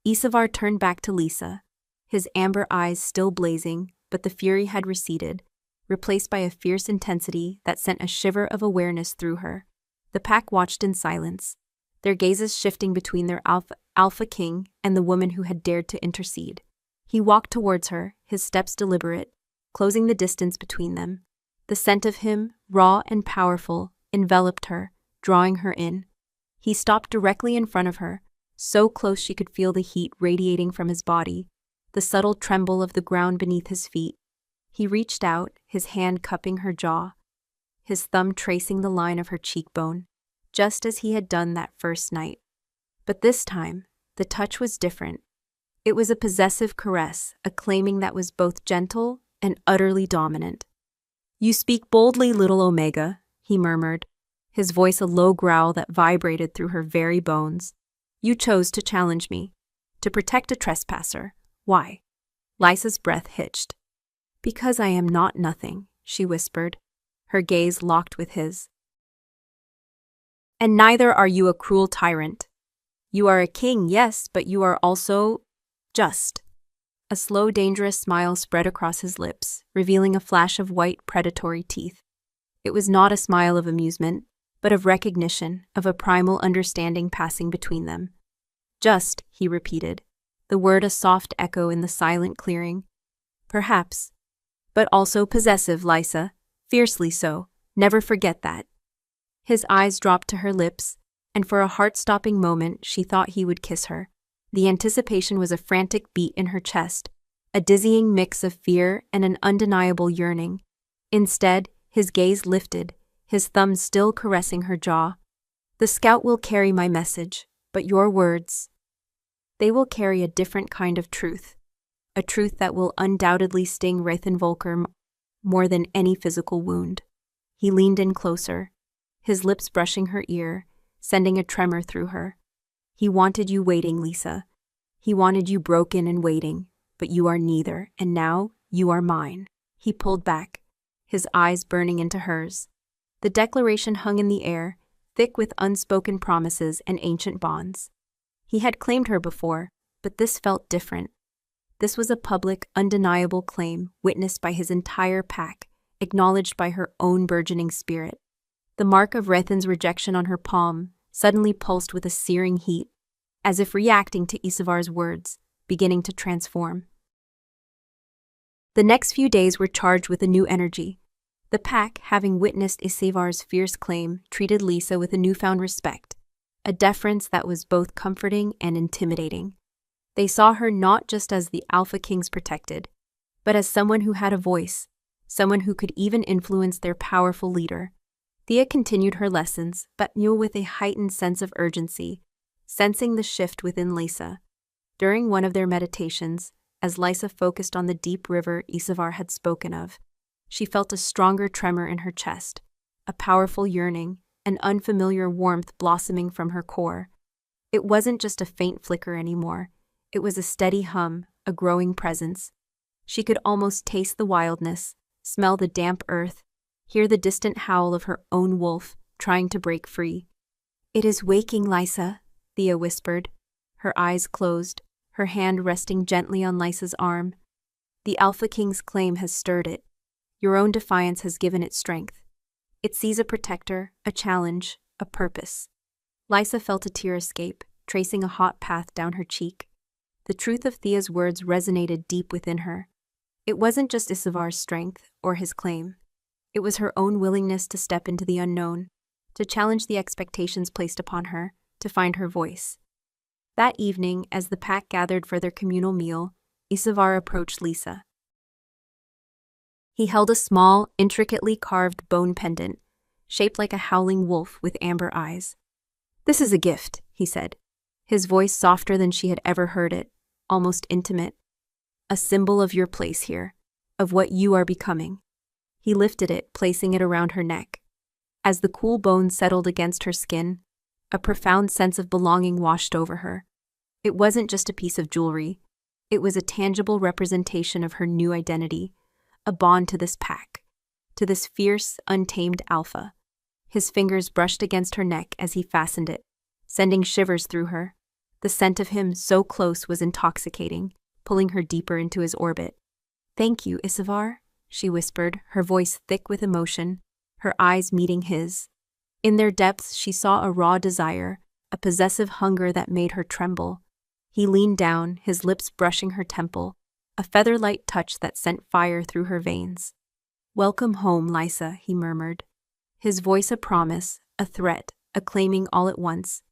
Isavar turned back to Lysa, his amber eyes still blazing, but the fury had receded, replaced by a fierce intensity that sent a shiver of awareness through her. The pack watched in silence, their gazes shifting between their Alpha King and the woman who had dared to intercede. He walked towards her, his steps deliberate, closing the distance between them. The scent of him, raw and powerful, enveloped her, drawing her in. He stopped directly in front of her, so close she could feel the heat radiating from his body, the subtle tremble of the ground beneath his feet. He reached out, his hand cupping her jaw, his thumb tracing the line of her cheekbone, just as he had done that first night. But this time, the touch was different. It was a possessive caress, a claiming that was both gentle and utterly dominant. "You speak boldly, little Omega," he murmured, his voice a low growl that vibrated through her very bones. "You chose to challenge me, to protect a trespasser. Why?" Lysa's breath hitched. "Because I am not nothing," she whispered, her gaze locked with his. "And neither are you a cruel tyrant. You are a king, yes, but you are also just." A slow, dangerous smile spread across his lips, revealing a flash of white, predatory teeth. It was not a smile of amusement, but of recognition, of a primal understanding passing between them. "Just," he repeated, the word a soft echo in the silent clearing. "Perhaps. But also possessive, Lysa. Fiercely so. Never forget that. His eyes dropped to her lips, and for a heart-stopping moment she thought he would kiss her. The anticipation was a frantic beat in her chest, a dizzying mix of fear and an undeniable yearning. Instead, his gaze lifted, his thumb still caressing her jaw. The scout will carry my message, but your words, they will carry a different kind of truth. A truth that will undoubtedly sting Volker more than any physical wound. He leaned in closer, his lips brushing her ear, sending a tremor through her. He wanted you waiting, Lysa. He wanted you broken and waiting, but you are neither, and now you are mine. He pulled back, his eyes burning into hers. The declaration hung in the air, thick with unspoken promises and ancient bonds. He had claimed her before, but this felt different. This was a public, undeniable claim witnessed by his entire pack, acknowledged by her own burgeoning spirit. The mark of Rethan's rejection on her palm suddenly pulsed with a searing heat, as if reacting to Isavar's words, beginning to transform. The next few days were charged with a new energy. The pack, having witnessed Isavar's fierce claim, treated Lysa with a newfound respect, a deference that was both comforting and intimidating. They saw her not just as the Alpha King's protected, but as someone who had a voice, someone who could even influence their powerful leader. Thea continued her lessons, but knew with a heightened sense of urgency, sensing the shift within Lysa. During one of their meditations, as Lysa focused on the deep river Isavar had spoken of, she felt a stronger tremor in her chest, a powerful yearning, an unfamiliar warmth blossoming from her core. It wasn't just a faint flicker anymore. It was a steady hum, a growing presence. She could almost taste the wildness, smell the damp earth, hear the distant howl of her own wolf trying to break free. "It is waking, Lysa," Thea whispered, her eyes closed, her hand resting gently on Lysa's arm. "The Alpha King's claim has stirred it. Your own defiance has given it strength. It sees a protector, a challenge, a purpose." Lysa felt a tear escape, tracing a hot path down her cheek. The truth of Thea's words resonated deep within her. It wasn't just Isavar's strength or his claim. It was her own willingness to step into the unknown, to challenge the expectations placed upon her, to find her voice. That evening, as the pack gathered for their communal meal, Isavar approached Lysa. He held a small, intricately carved bone pendant, shaped like a howling wolf with amber eyes. "This is a gift," he said, his voice softer than she had ever heard it, almost intimate. "A symbol of your place here, of what you are becoming." He lifted it, placing it around her neck. As the cool bone settled against her skin, a profound sense of belonging washed over her. It wasn't just a piece of jewelry. It was a tangible representation of her new identity, a bond to this pack, to this fierce, untamed alpha. His fingers brushed against her neck as he fastened it, sending shivers through her. The scent of him so close was intoxicating, pulling her deeper into his orbit. "Thank you, Isavar," she whispered, her voice thick with emotion, her eyes meeting his. In their depths she saw a raw desire, a possessive hunger that made her tremble. He leaned down, his lips brushing her temple, a feather-light touch that sent fire through her veins. "Welcome home, Lysa," he murmured, his voice a promise, a threat, a claiming all at once.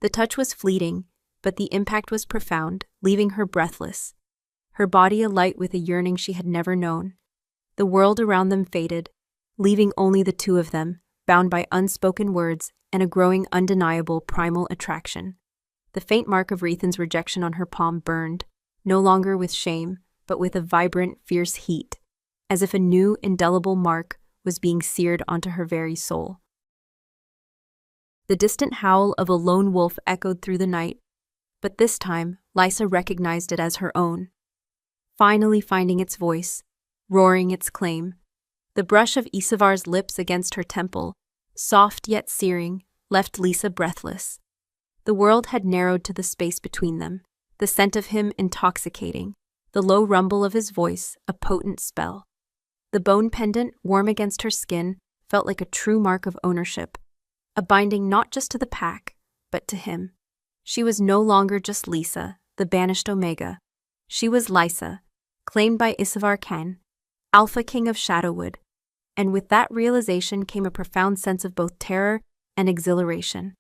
The touch was fleeting, but the impact was profound, leaving her breathless, her body alight with a yearning she had never known. The world around them faded, leaving only the two of them, bound by unspoken words and a growing undeniable primal attraction. The faint mark of Rethan's rejection on her palm burned, no longer with shame, but with a vibrant, fierce heat, as if a new, indelible mark was being seared onto her very soul. The distant howl of a lone wolf echoed through the night, but this time, Lysa recognized it as her own. Finally finding its voice, roaring its claim, the brush of Isavar's lips against her temple, soft yet searing, left Lysa breathless. The world had narrowed to the space between them, the scent of him intoxicating, the low rumble of his voice a potent spell. The bone pendant, warm against her skin, felt like a true mark of ownership, a binding not just to the pack, but to him. She was no longer just Lysa, the banished Omega. She was Lysa, claimed by Isavar Khan, Alpha King of Shadowwood. And with that realization came a profound sense of both terror and exhilaration.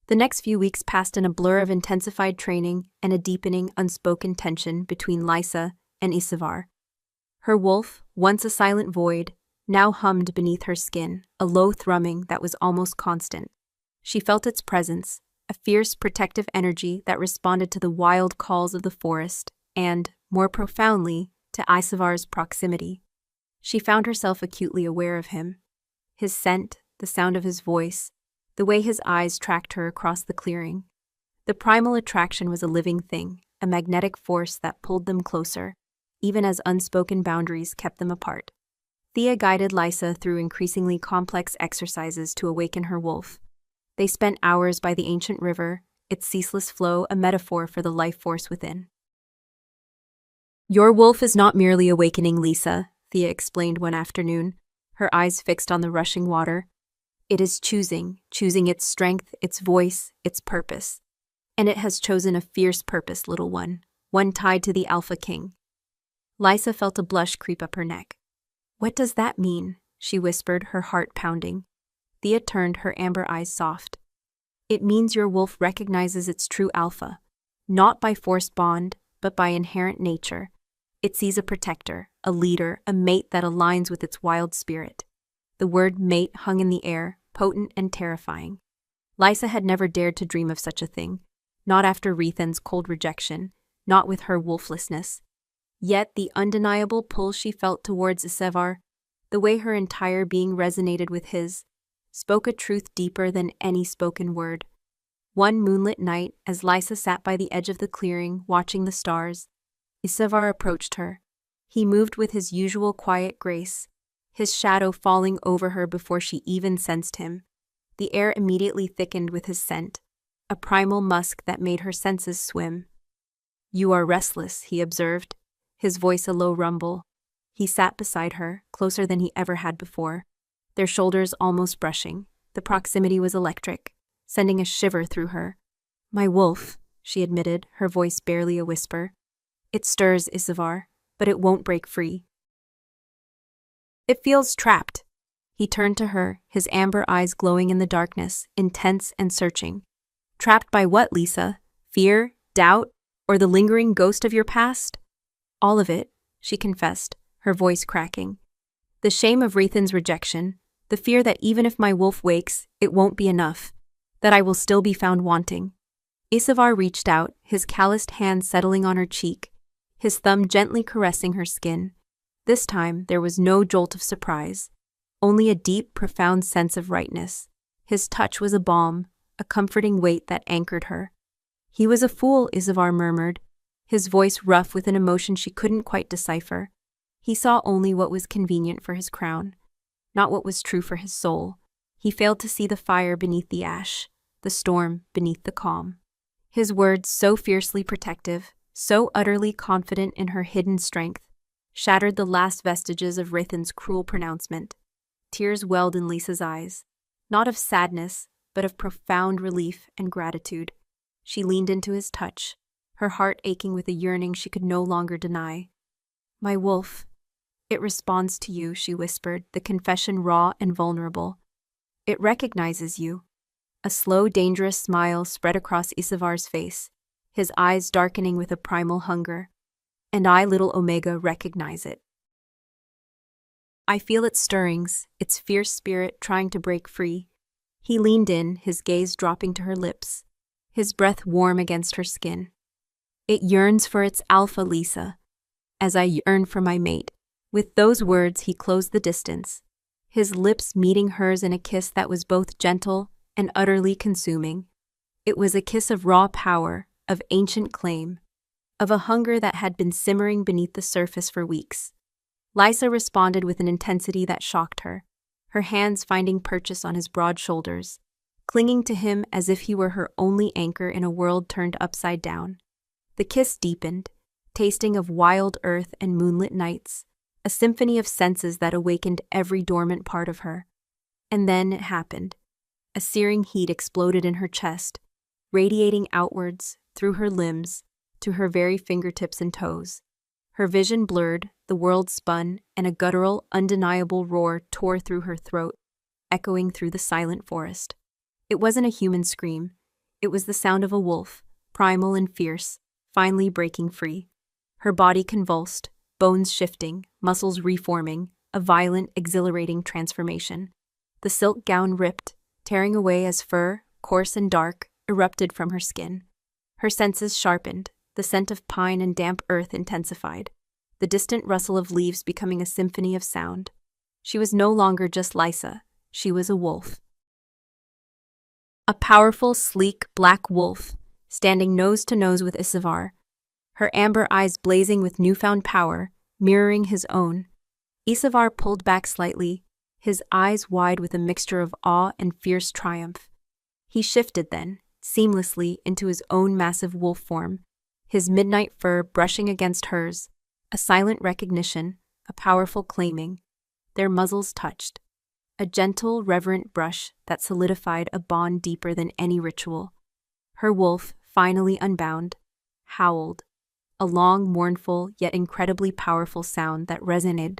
The next few weeks passed in a blur of intensified training and a deepening, unspoken tension between Lysa and Isavar. Her wolf, once a silent void, now hummed beneath her skin, a low thrumming that was almost constant. She felt its presence, a fierce, protective energy that responded to the wild calls of the forest and, more profoundly, to Isavar's proximity. She found herself acutely aware of him. His scent, the sound of his voice, the way his eyes tracked her across the clearing. The primal attraction was a living thing, a magnetic force that pulled them closer, even as unspoken boundaries kept them apart. Thea guided Lysa through increasingly complex exercises to awaken her wolf. They spent hours by the ancient river, its ceaseless flow a metaphor for the life force within. "Your wolf is not merely awakening, Lisa," Thea explained one afternoon, her eyes fixed on the rushing water. "It is choosing its strength, its voice, its purpose. And it has chosen a fierce purpose, little one tied to the Alpha King." Lysa felt a blush creep up her neck. "What does that mean?" she whispered, her heart pounding. Thea turned, her amber eyes soft. "It means your wolf recognizes its true alpha, not by forced bond, but by inherent nature. It sees a protector, a leader, a mate that aligns with its wild spirit." The word mate hung in the air, potent and terrifying. Lysa had never dared to dream of such a thing, not after Rethan's cold rejection, not with her wolflessness. Yet the undeniable pull she felt towards Isavar, the way her entire being resonated with his, spoke a truth deeper than any spoken word. One moonlit night, as Lysa sat by the edge of the clearing, watching the stars, Isavar approached her. He moved with his usual quiet grace, his shadow falling over her before she even sensed him. The air immediately thickened with his scent, a primal musk that made her senses swim. "You are restless," he observed, his voice a low rumble. He sat beside her, closer than he ever had before, their shoulders almost brushing. The proximity was electric, sending a shiver through her. "My wolf," she admitted, her voice barely a whisper. "It stirs, Isavar, but it won't break free. It feels trapped." He turned to her, his amber eyes glowing in the darkness, intense and searching. "Trapped by what, Lisa? Fear, doubt, or the lingering ghost of your past?" "All of it," she confessed, her voice cracking. "The shame of Rethan's rejection, the fear that even if my wolf wakes, it won't be enough, that I will still be found wanting." Isavar reached out, his calloused hand settling on her cheek, his thumb gently caressing her skin. This time, there was no jolt of surprise, only a deep, profound sense of rightness. His touch was a balm, a comforting weight that anchored her. "He was a fool," Isavar murmured, his voice rough with an emotion she couldn't quite decipher. He saw only what was convenient for his crown, not what was true for his soul. He failed to see the fire beneath the ash, the storm beneath the calm. His words, so fiercely protective, so utterly confident in her hidden strength, shattered the last vestiges of Rethan's cruel pronouncement. Tears welled in Lisa's eyes, not of sadness, but of profound relief and gratitude. She leaned into his touch, her heart aching with a yearning she could no longer deny. "My wolf, it responds to you," she whispered, the confession raw and vulnerable. "It recognizes you." A slow, dangerous smile spread across Isavar's face, his eyes darkening with a primal hunger. "And I, little Omega, recognize it. I feel its stirrings, its fierce spirit trying to break free." He leaned in, his gaze dropping to her lips, his breath warm against her skin. "It yearns for its alpha, Lisa, as I yearn for my mate." With those words, he closed the distance, his lips meeting hers in a kiss that was both gentle and utterly consuming. It was a kiss of raw power, of ancient claim, of a hunger that had been simmering beneath the surface for weeks. Lysa responded with an intensity that shocked her, her hands finding purchase on his broad shoulders, clinging to him as if he were her only anchor in a world turned upside down. The kiss deepened, tasting of wild earth and moonlit nights, a symphony of senses that awakened every dormant part of her. And then it happened. A searing heat exploded in her chest, radiating outwards, through her limbs, to her very fingertips and toes. Her vision blurred, the world spun, and a guttural, undeniable roar tore through her throat, echoing through the silent forest. It wasn't a human scream. It was the sound of a wolf, primal and fierce, finally breaking free. Her body convulsed, bones shifting, muscles reforming, a violent, exhilarating transformation. The silk gown ripped, tearing away as fur, coarse and dark, erupted from her skin. Her senses sharpened, the scent of pine and damp earth intensified, the distant rustle of leaves becoming a symphony of sound. She was no longer just Lysa, she was a wolf. A powerful, sleek, black wolf, standing nose to nose with Isavar, her amber eyes blazing with newfound power, mirroring his own. Isavar pulled back slightly, his eyes wide with a mixture of awe and fierce triumph. He shifted then, seamlessly, into his own massive wolf form, his midnight fur brushing against hers, a silent recognition, a powerful claiming. Their muzzles touched. A gentle, reverent brush that solidified a bond deeper than any ritual. Her wolf, finally unbound, howled, a long, mournful, yet incredibly powerful sound that resonated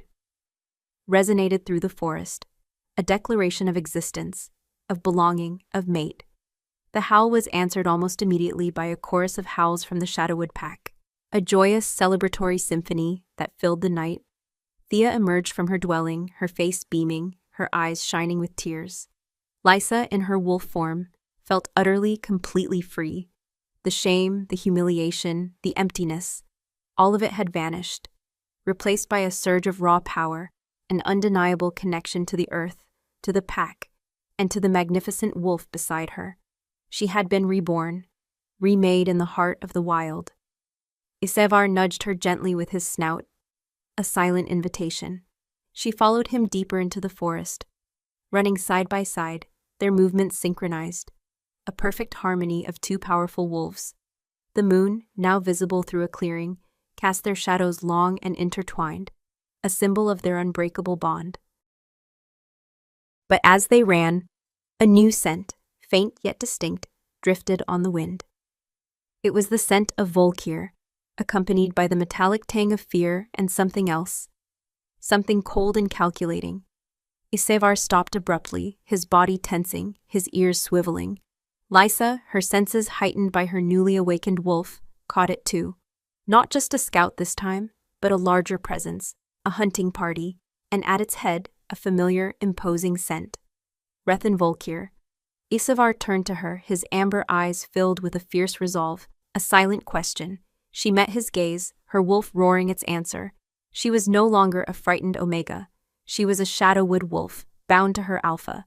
through the forest, a declaration of existence, of belonging, of mate. The howl was answered almost immediately by a chorus of howls from the Shadowwood pack, a joyous, celebratory symphony that filled the night. Thea emerged from her dwelling, her face beaming, her eyes shining with tears. Lysa, in her wolf form, felt utterly, completely free. The shame, the humiliation, the emptiness, all of it had vanished, replaced by a surge of raw power, an undeniable connection to the earth, to the pack, and to the magnificent wolf beside her. She had been reborn, remade in the heart of the wild. Isavar nudged her gently with his snout, a silent invitation. She followed him deeper into the forest, running side by side, their movements synchronized, a perfect harmony of two powerful wolves. The moon, now visible through a clearing, cast their shadows long and intertwined, a symbol of their unbreakable bond. But as they ran, a new scent, faint yet distinct, drifted on the wind. It was the scent of Volkir, accompanied by the metallic tang of fear and something else, something cold and calculating. Isavar stopped abruptly, his body tensing, his ears swiveling. Lysa, her senses heightened by her newly awakened wolf, caught it too. Not just a scout this time, but a larger presence, a hunting party, and at its head, a familiar, imposing scent. Rethin Volkir. Isavar turned to her, his amber eyes filled with a fierce resolve, a silent question. She met his gaze, her wolf roaring its answer. She was no longer a frightened Omega. She was a Shadowwood wolf, bound to her alpha.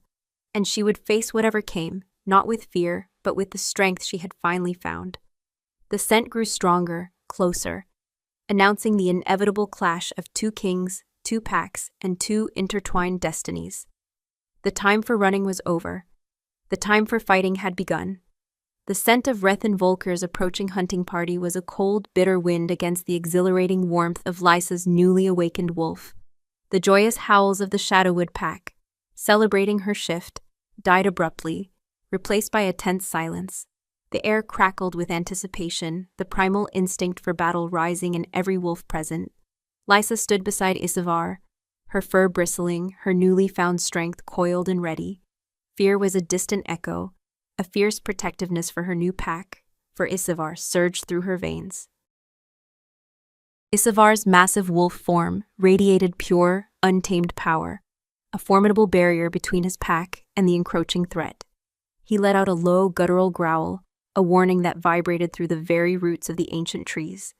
And she would face whatever came, not with fear, but with the strength she had finally found. The scent grew stronger, closer, announcing the inevitable clash of two kings, two packs, and two intertwined destinies. The time for running was over. The time for fighting had begun. The scent of Rethin Volkir's approaching hunting party was a cold, bitter wind against the exhilarating warmth of Lysa's newly awakened wolf. The joyous howls of the Shadowwood pack, celebrating her shift, died abruptly, replaced by a tense silence. The air crackled with anticipation, the primal instinct for battle rising in every wolf present. Lysa stood beside Isavar, her fur bristling, her newly found strength coiled and ready. Fear was a distant echo, a fierce protectiveness for her new pack, for Isavar surged through her veins. Isavar's massive wolf form radiated pure, untamed power, a formidable barrier between his pack and the encroaching threat. He let out a low, guttural growl, a warning that vibrated through the very roots of the ancient trees.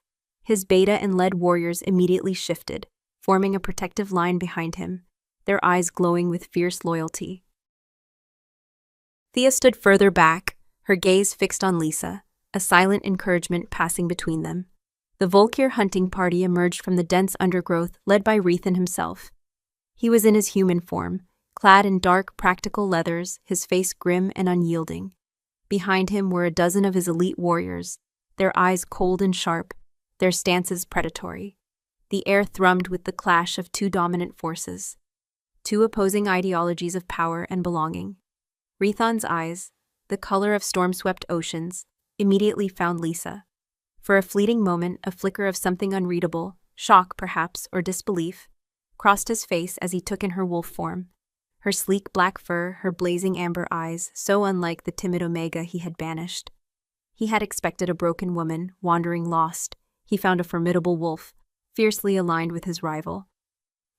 His beta and lead warriors immediately shifted, forming a protective line behind him, their eyes glowing with fierce loyalty. Thea stood further back, her gaze fixed on Lysa, a silent encouragement passing between them. The Volkir hunting party emerged from the dense undergrowth led by Rethin himself. He was in his human form, clad in dark, practical leathers, his face grim and unyielding. Behind him were a dozen of his elite warriors, their eyes cold and sharp, their stances predatory. The air thrummed with the clash of two dominant forces, two opposing ideologies of power and belonging. Rethan's eyes, the color of storm-swept oceans, immediately found Lysa. For a fleeting moment, a flicker of something unreadable, shock perhaps, or disbelief, crossed his face as he took in her wolf form. Her sleek black fur, her blazing amber eyes, so unlike the timid Omega he had banished. He had expected a broken woman, wandering lost. He found a formidable wolf, fiercely aligned with his rival.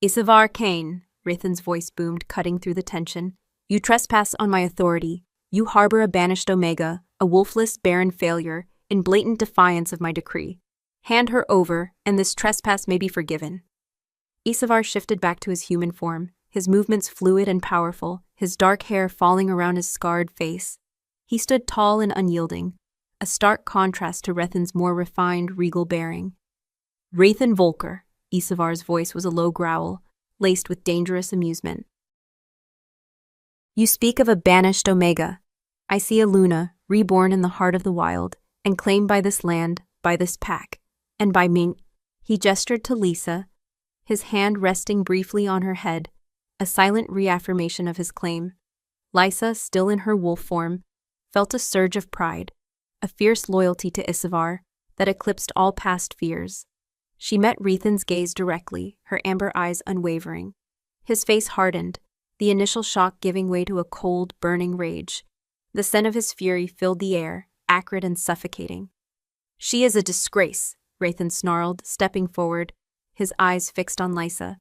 "Isavar Kane," Rithan's voice boomed, cutting through the tension. "You trespass on my authority. You harbor a banished Omega, a wolfless, barren failure, in blatant defiance of my decree. Hand her over, and this trespass may be forgiven." Isavar shifted back to his human form, his movements fluid and powerful, his dark hair falling around his scarred face. He stood tall and unyielding, a stark contrast to Rethan's more refined, regal bearing. "Rathan Volker," Isavar's voice was a low growl, laced with dangerous amusement. "You speak of a banished Omega. I see a Luna, reborn in the heart of the wild, and claimed by this land, by this pack, and by me." He gestured to Lisa, his hand resting briefly on her head, a silent reaffirmation of his claim. Lysa, still in her wolf form, felt a surge of pride, a fierce loyalty to Isavar that eclipsed all past fears. She met Rethan's gaze directly, her amber eyes unwavering. His face hardened, the initial shock giving way to a cold, burning rage. The scent of his fury filled the air, acrid and suffocating. "She is a disgrace," Rathan snarled, stepping forward, his eyes fixed on Lysa.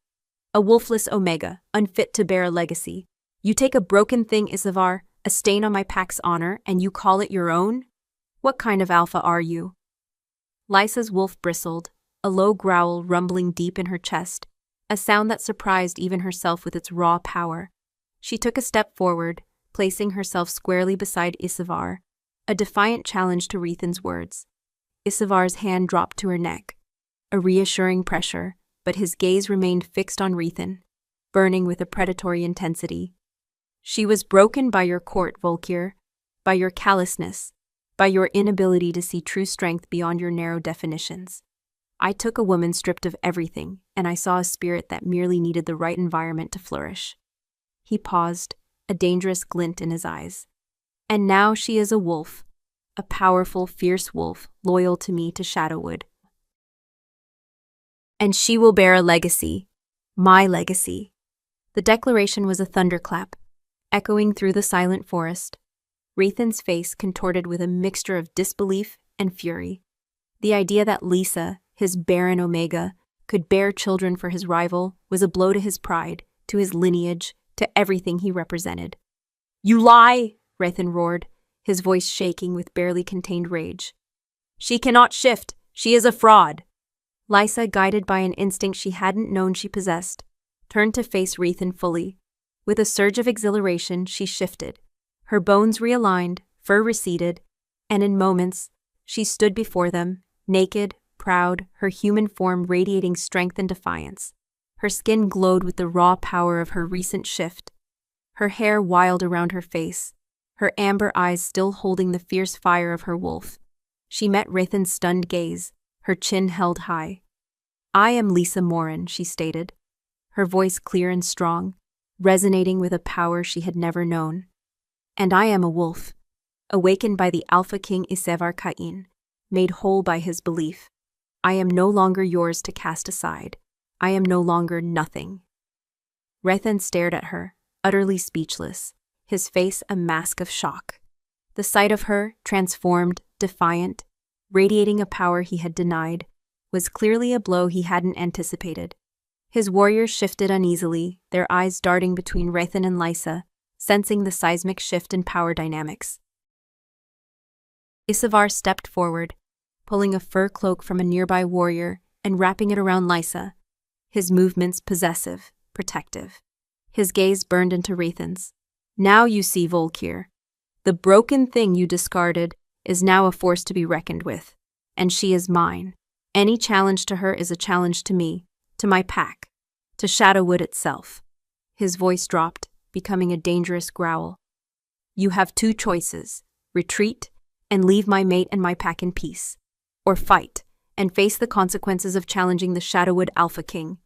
"A wolfless Omega, unfit to bear a legacy. You take a broken thing, Isavar, a stain on my pack's honor, and you call it your own? What kind of alpha are you?" Lysa's wolf bristled, a low growl rumbling deep in her chest, a sound that surprised even herself with its raw power. She took a step forward, placing herself squarely beside Isavar, a defiant challenge to Rethan's words. Isavar's hand dropped to her neck, a reassuring pressure, but his gaze remained fixed on Rethan, burning with a predatory intensity. "She was broken by your court, Volkir, by your callousness, by your inability to see true strength beyond your narrow definitions. I took a woman stripped of everything, and I saw a spirit that merely needed the right environment to flourish." He paused, a dangerous glint in his eyes. "And now she is a wolf, a powerful, fierce wolf, loyal to me, to Shadowwood. And she will bear a legacy, my legacy." The declaration was a thunderclap, echoing through the silent forest. Rethan's face contorted with a mixture of disbelief and fury. The idea that Lisa, his barren Omega, could bear children for his rival was a blow to his pride, to his lineage, to everything he represented. "You lie!" Rethan roared, his voice shaking with barely contained rage. "She cannot shift. She is a fraud." Lysa, guided by an instinct she hadn't known she possessed, turned to face Rethan fully. With a surge of exhilaration, she shifted. Her bones realigned, fur receded, and in moments, she stood before them, naked, proud, her human form radiating strength and defiance. Her skin glowed with the raw power of her recent shift. Her hair wild around her face, her amber eyes still holding the fierce fire of her wolf. She met Rethan's stunned gaze, her chin held high. "I am Lisa Morin," she stated, her voice clear and strong, resonating with a power she had never known. "And I am a wolf, awakened by the Alpha King Isavar Ka'in, made whole by his belief. I am no longer yours to cast aside. I am no longer nothing." Rethan stared at her, utterly speechless, his face a mask of shock. The sight of her, transformed, defiant, radiating a power he had denied, was clearly a blow he hadn't anticipated. His warriors shifted uneasily, their eyes darting between Rethan and Lysa, sensing the seismic shift in power dynamics. Isavar stepped forward, pulling a fur cloak from a nearby warrior and wrapping it around Lysa, his movements possessive, protective. His gaze burned into Rethan's. "Now you see, Volkir. The broken thing you discarded is now a force to be reckoned with, and she is mine. Any challenge to her is a challenge to me, to my pack, to Shadowwood itself." His voice dropped, becoming a dangerous growl. "You have two choices: retreat and leave my mate and my pack in peace, or fight and face the consequences of challenging the Shadowwood Alpha King."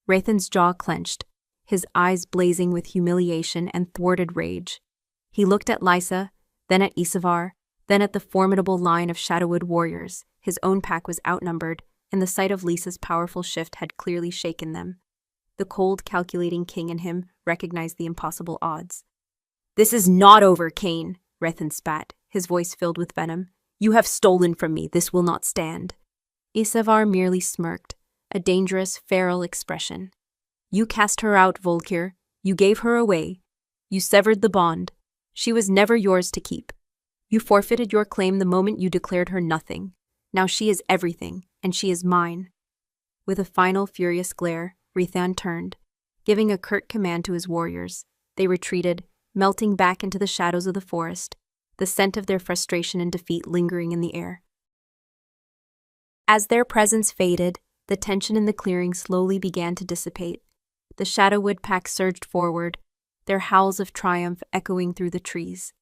Rathan's jaw clenched, his eyes blazing with humiliation and thwarted rage. He looked at Lysa, then at Isavar, then at the formidable line of Shadowwood warriors. His own pack was outnumbered, and the sight of Lisa's powerful shift had clearly shaken them. The cold, calculating king in him recognized the impossible odds. "This is not over, Cain," Rethan spat, his voice filled with venom. "You have stolen from me. This will not stand." Isavar merely smirked, a dangerous, feral expression. "You cast her out, Volkir. You gave her away. You severed the bond. She was never yours to keep. You forfeited your claim the moment you declared her nothing. Now she is everything, and she is mine." With a final furious glare, Rethan turned, giving a curt command to his warriors. They retreated, melting back into the shadows of the forest, the scent of their frustration and defeat lingering in the air. As their presence faded, the tension in the clearing slowly began to dissipate. The Shadowwood pack surged forward, their howls of triumph echoing through the trees.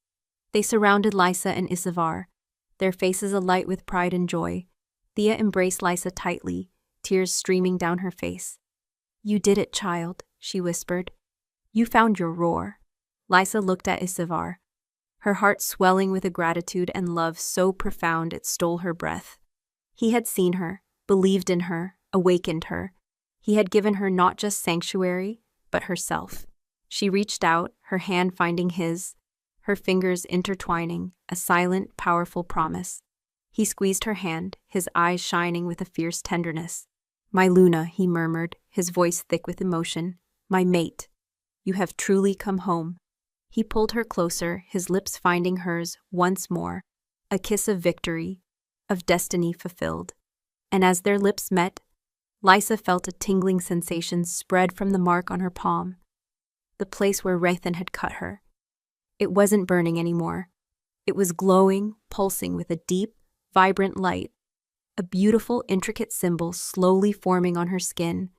They surrounded Lysa and Isavar, their faces alight with pride and joy. Thea embraced Lysa tightly, tears streaming down her face. "You did it, child," she whispered. "You found your roar." Lysa looked at Isavar, her heart swelling with a gratitude and love so profound it stole her breath. He had seen her, believed in her, awakened her. He had given her not just sanctuary, but herself. She reached out, her hand finding his, her fingers intertwining, a silent, powerful promise. He squeezed her hand, his eyes shining with a fierce tenderness. "My Luna," he murmured, his voice thick with emotion. "My mate. You have truly come home." He pulled her closer, his lips finding hers once more, a kiss of victory, of destiny fulfilled. And as their lips met, Lysa felt a tingling sensation spread from the mark on her palm, the place where Rethan had cut her. It wasn't burning anymore. It was glowing, pulsing with a deep, vibrant light, a beautiful, intricate symbol slowly forming on her skin,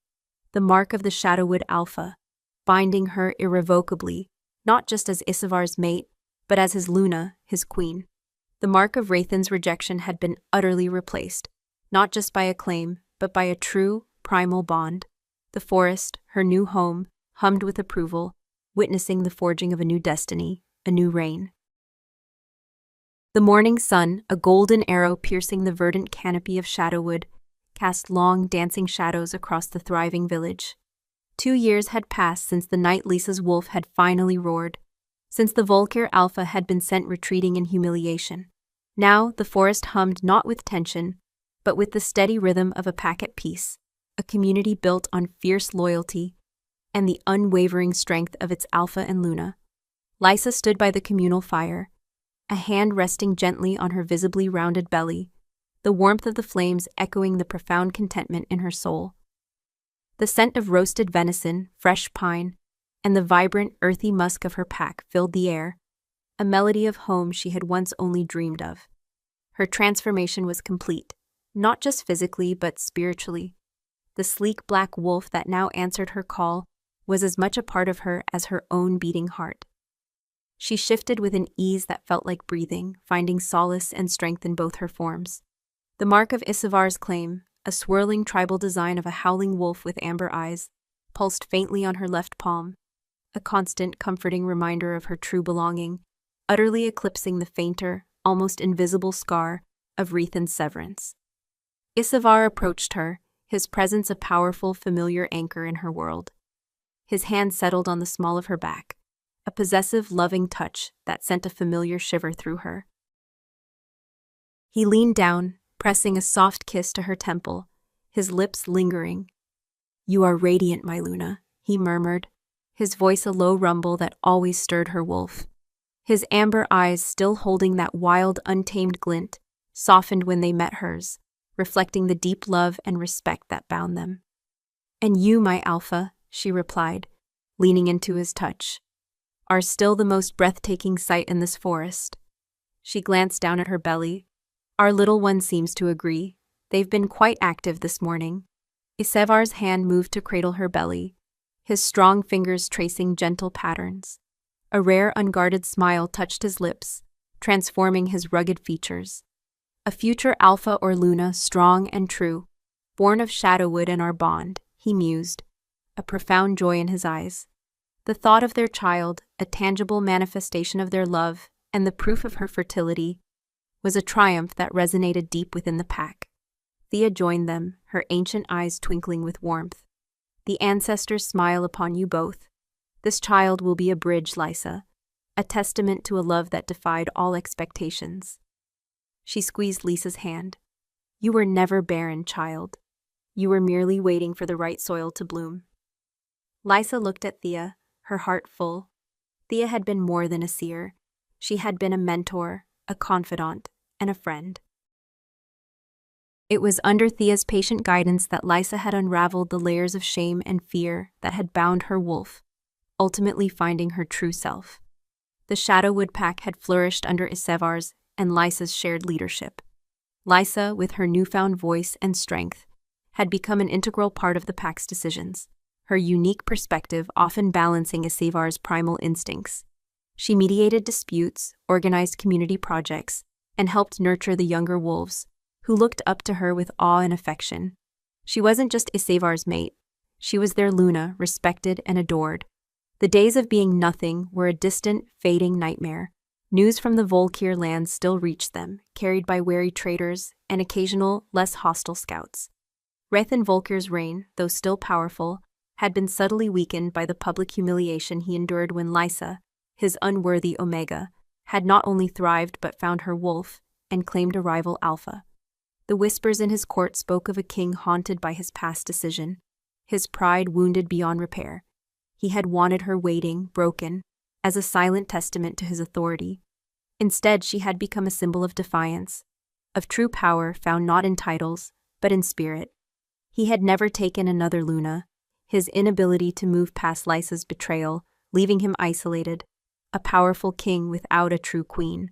the mark of the Shadowwood Alpha, binding her irrevocably, not just as Isavar's mate, but as his Luna, his queen. The mark of Rethan's rejection had been utterly replaced, not just by a claim, but by a true, primal bond. The forest, her new home, hummed with approval, witnessing the forging of a new destiny, a new reign. The morning sun, a golden arrow piercing the verdant canopy of Shadowwood, cast long, dancing shadows across the thriving village. 2 years had passed since the night Lisa's wolf had finally roared, since the Volkir Alpha had been sent retreating in humiliation. Now the forest hummed not with tension, but with the steady rhythm of a pack at peace, a community built on fierce loyalty and the unwavering strength of its Alpha and Luna. Lysa stood by the communal fire, a hand resting gently on her visibly rounded belly, the warmth of the flames echoing the profound contentment in her soul. The scent of roasted venison, fresh pine, and the vibrant, earthy musk of her pack filled the air, a melody of home she had once only dreamed of. Her transformation was complete, not just physically but spiritually. The sleek black wolf that now answered her call was as much a part of her as her own beating heart. She shifted with an ease that felt like breathing, finding solace and strength in both her forms. The mark of Isavar's claim, a swirling tribal design of a howling wolf with amber eyes, pulsed faintly on her left palm, a constant, comforting reminder of her true belonging, utterly eclipsing the fainter, almost invisible scar of Rethan's severance. Isavar approached her, his presence a powerful, familiar anchor in her world. His hand settled on the small of her back, a possessive, loving touch that sent a familiar shiver through her. He leaned down, pressing a soft kiss to her temple, his lips lingering. "You are radiant, my Luna," he murmured, his voice a low rumble that always stirred her wolf. His amber eyes, still holding that wild, untamed glint, softened when they met hers, reflecting the deep love and respect that bound them. "And you, my Alpha," she replied, leaning into his touch, "are still the most breathtaking sight in this forest." She glanced down at her belly. "Our little one seems to agree. They've been quite active this morning." Isavar's hand moved to cradle her belly, his strong fingers tracing gentle patterns. A rare, unguarded smile touched his lips, transforming his rugged features. "A future Alpha or Luna, strong and true, born of Shadowwood and our bond," he mused, a profound joy in his eyes. The thought of their child, a tangible manifestation of their love, and the proof of her fertility, was a triumph that resonated deep within the pack. Thea joined them, her ancient eyes twinkling with warmth. The ancestors smile upon you both. This child will be a bridge, Lysa, a testament to a love that defied all expectations. She squeezed Lisa's hand. You were never barren, child. You were merely waiting for the right soil to bloom. Lysa looked at Thea, her heart full. Thea had been more than a seer. She had been a mentor, a confidant, and a friend. It was under Thea's patient guidance that Lysa had unraveled the layers of shame and fear that had bound her wolf, ultimately finding her true self. The Shadowwood Pack had flourished under Isevar's and Lysa's shared leadership. Lysa, with her newfound voice and strength, had become an integral part of the Pack's decisions, her unique perspective often balancing Isevar's primal instincts. She mediated disputes, organized community projects, and helped nurture the younger wolves, who looked up to her with awe and affection. She wasn't just Isevar's mate. She was their Luna, respected and adored. The days of being nothing were a distant, fading nightmare. News from the Volkir lands still reached them, carried by wary traders and occasional, less hostile scouts. Rethan Volkir's reign, though still powerful, had been subtly weakened by the public humiliation he endured when Lysa, his unworthy Omega, had not only thrived but found her wolf and claimed a rival Alpha. The whispers in his court spoke of a king haunted by his past decision, his pride wounded beyond repair. He had wanted her waiting, broken, as a silent testament to his authority. Instead, she had become a symbol of defiance, of true power found not in titles, but in spirit. He had never taken another Luna, his inability to move past Lysa's betrayal, leaving him isolated, a powerful king without a true queen.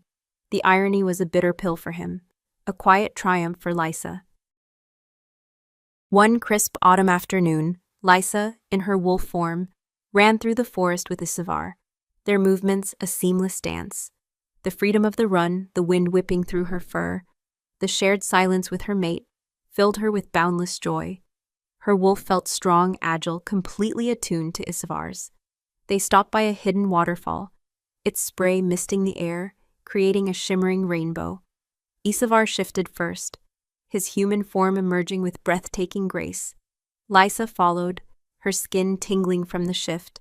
The irony was a bitter pill for him, a quiet triumph for Lysa. One crisp autumn afternoon, Lysa, in her wolf form, ran through the forest with Isevar, their movements a seamless dance. The freedom of the run, the wind whipping through her fur, the shared silence with her mate, filled her with boundless joy. Her wolf felt strong, agile, completely attuned to Isevar's. They stopped by a hidden waterfall, its spray misting the air, creating a shimmering rainbow. Isevar shifted first, his human form emerging with breathtaking grace. Lysa followed, her skin tingling from the shift,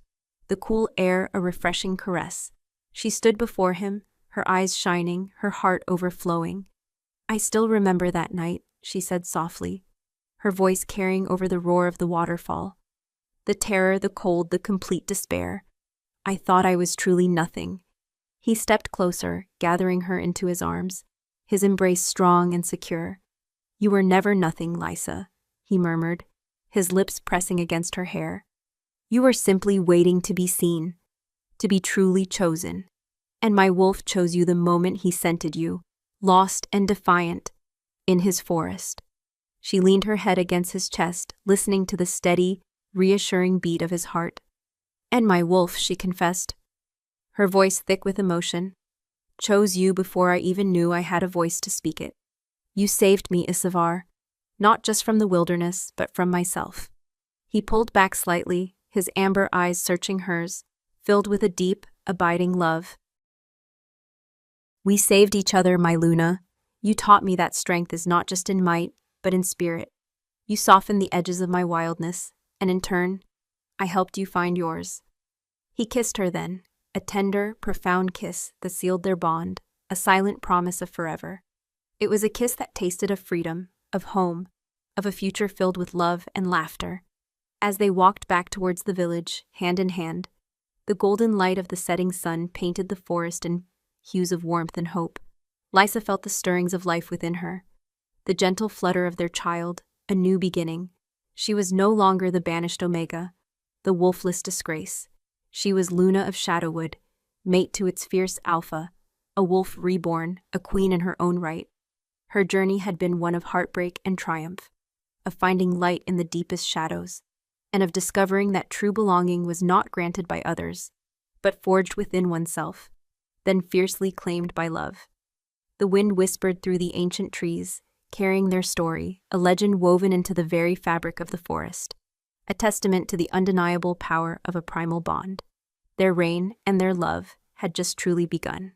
the cool air a refreshing caress. She stood before him, her eyes shining, her heart overflowing. I still remember that night, she said softly, her voice carrying over the roar of the waterfall. The terror, the cold, the complete despair. I thought I was truly nothing. He stepped closer, gathering her into his arms, his embrace strong and secure. You were never nothing, Lysa, he murmured, his lips pressing against her hair. You were simply waiting to be seen, to be truly chosen. And my wolf chose you the moment he scented you, lost and defiant, in his forest. She leaned her head against his chest, listening to the steady, reassuring beat of his heart. And my wolf, she confessed, her voice thick with emotion, chose you before I even knew I had a voice to speak it. You saved me, Isevar, not just from the wilderness, but from myself. He pulled back slightly, his amber eyes searching hers, filled with a deep, abiding love. We saved each other, my Luna. You taught me that strength is not just in might, but in spirit. You softened the edges of my wildness, and in turn, I helped you find yours. He kissed her then, a tender, profound kiss that sealed their bond, a silent promise of forever. It was a kiss that tasted of freedom, of home, of a future filled with love and laughter. As they walked back towards the village, hand in hand, the golden light of the setting sun painted the forest in hues of warmth and hope. Lysa felt the stirrings of life within her, the gentle flutter of their child, a new beginning. She was no longer the banished Omega, the wolfless disgrace. She was Luna of Shadowwood, mate to its fierce Alpha, a wolf reborn, a queen in her own right. Her journey had been one of heartbreak and triumph, of finding light in the deepest shadows, and of discovering that true belonging was not granted by others, but forged within oneself, then fiercely claimed by love. The wind whispered through the ancient trees, carrying their story, a legend woven into the very fabric of the forest, a testament to the undeniable power of a primal bond. Their reign and their love had just truly begun.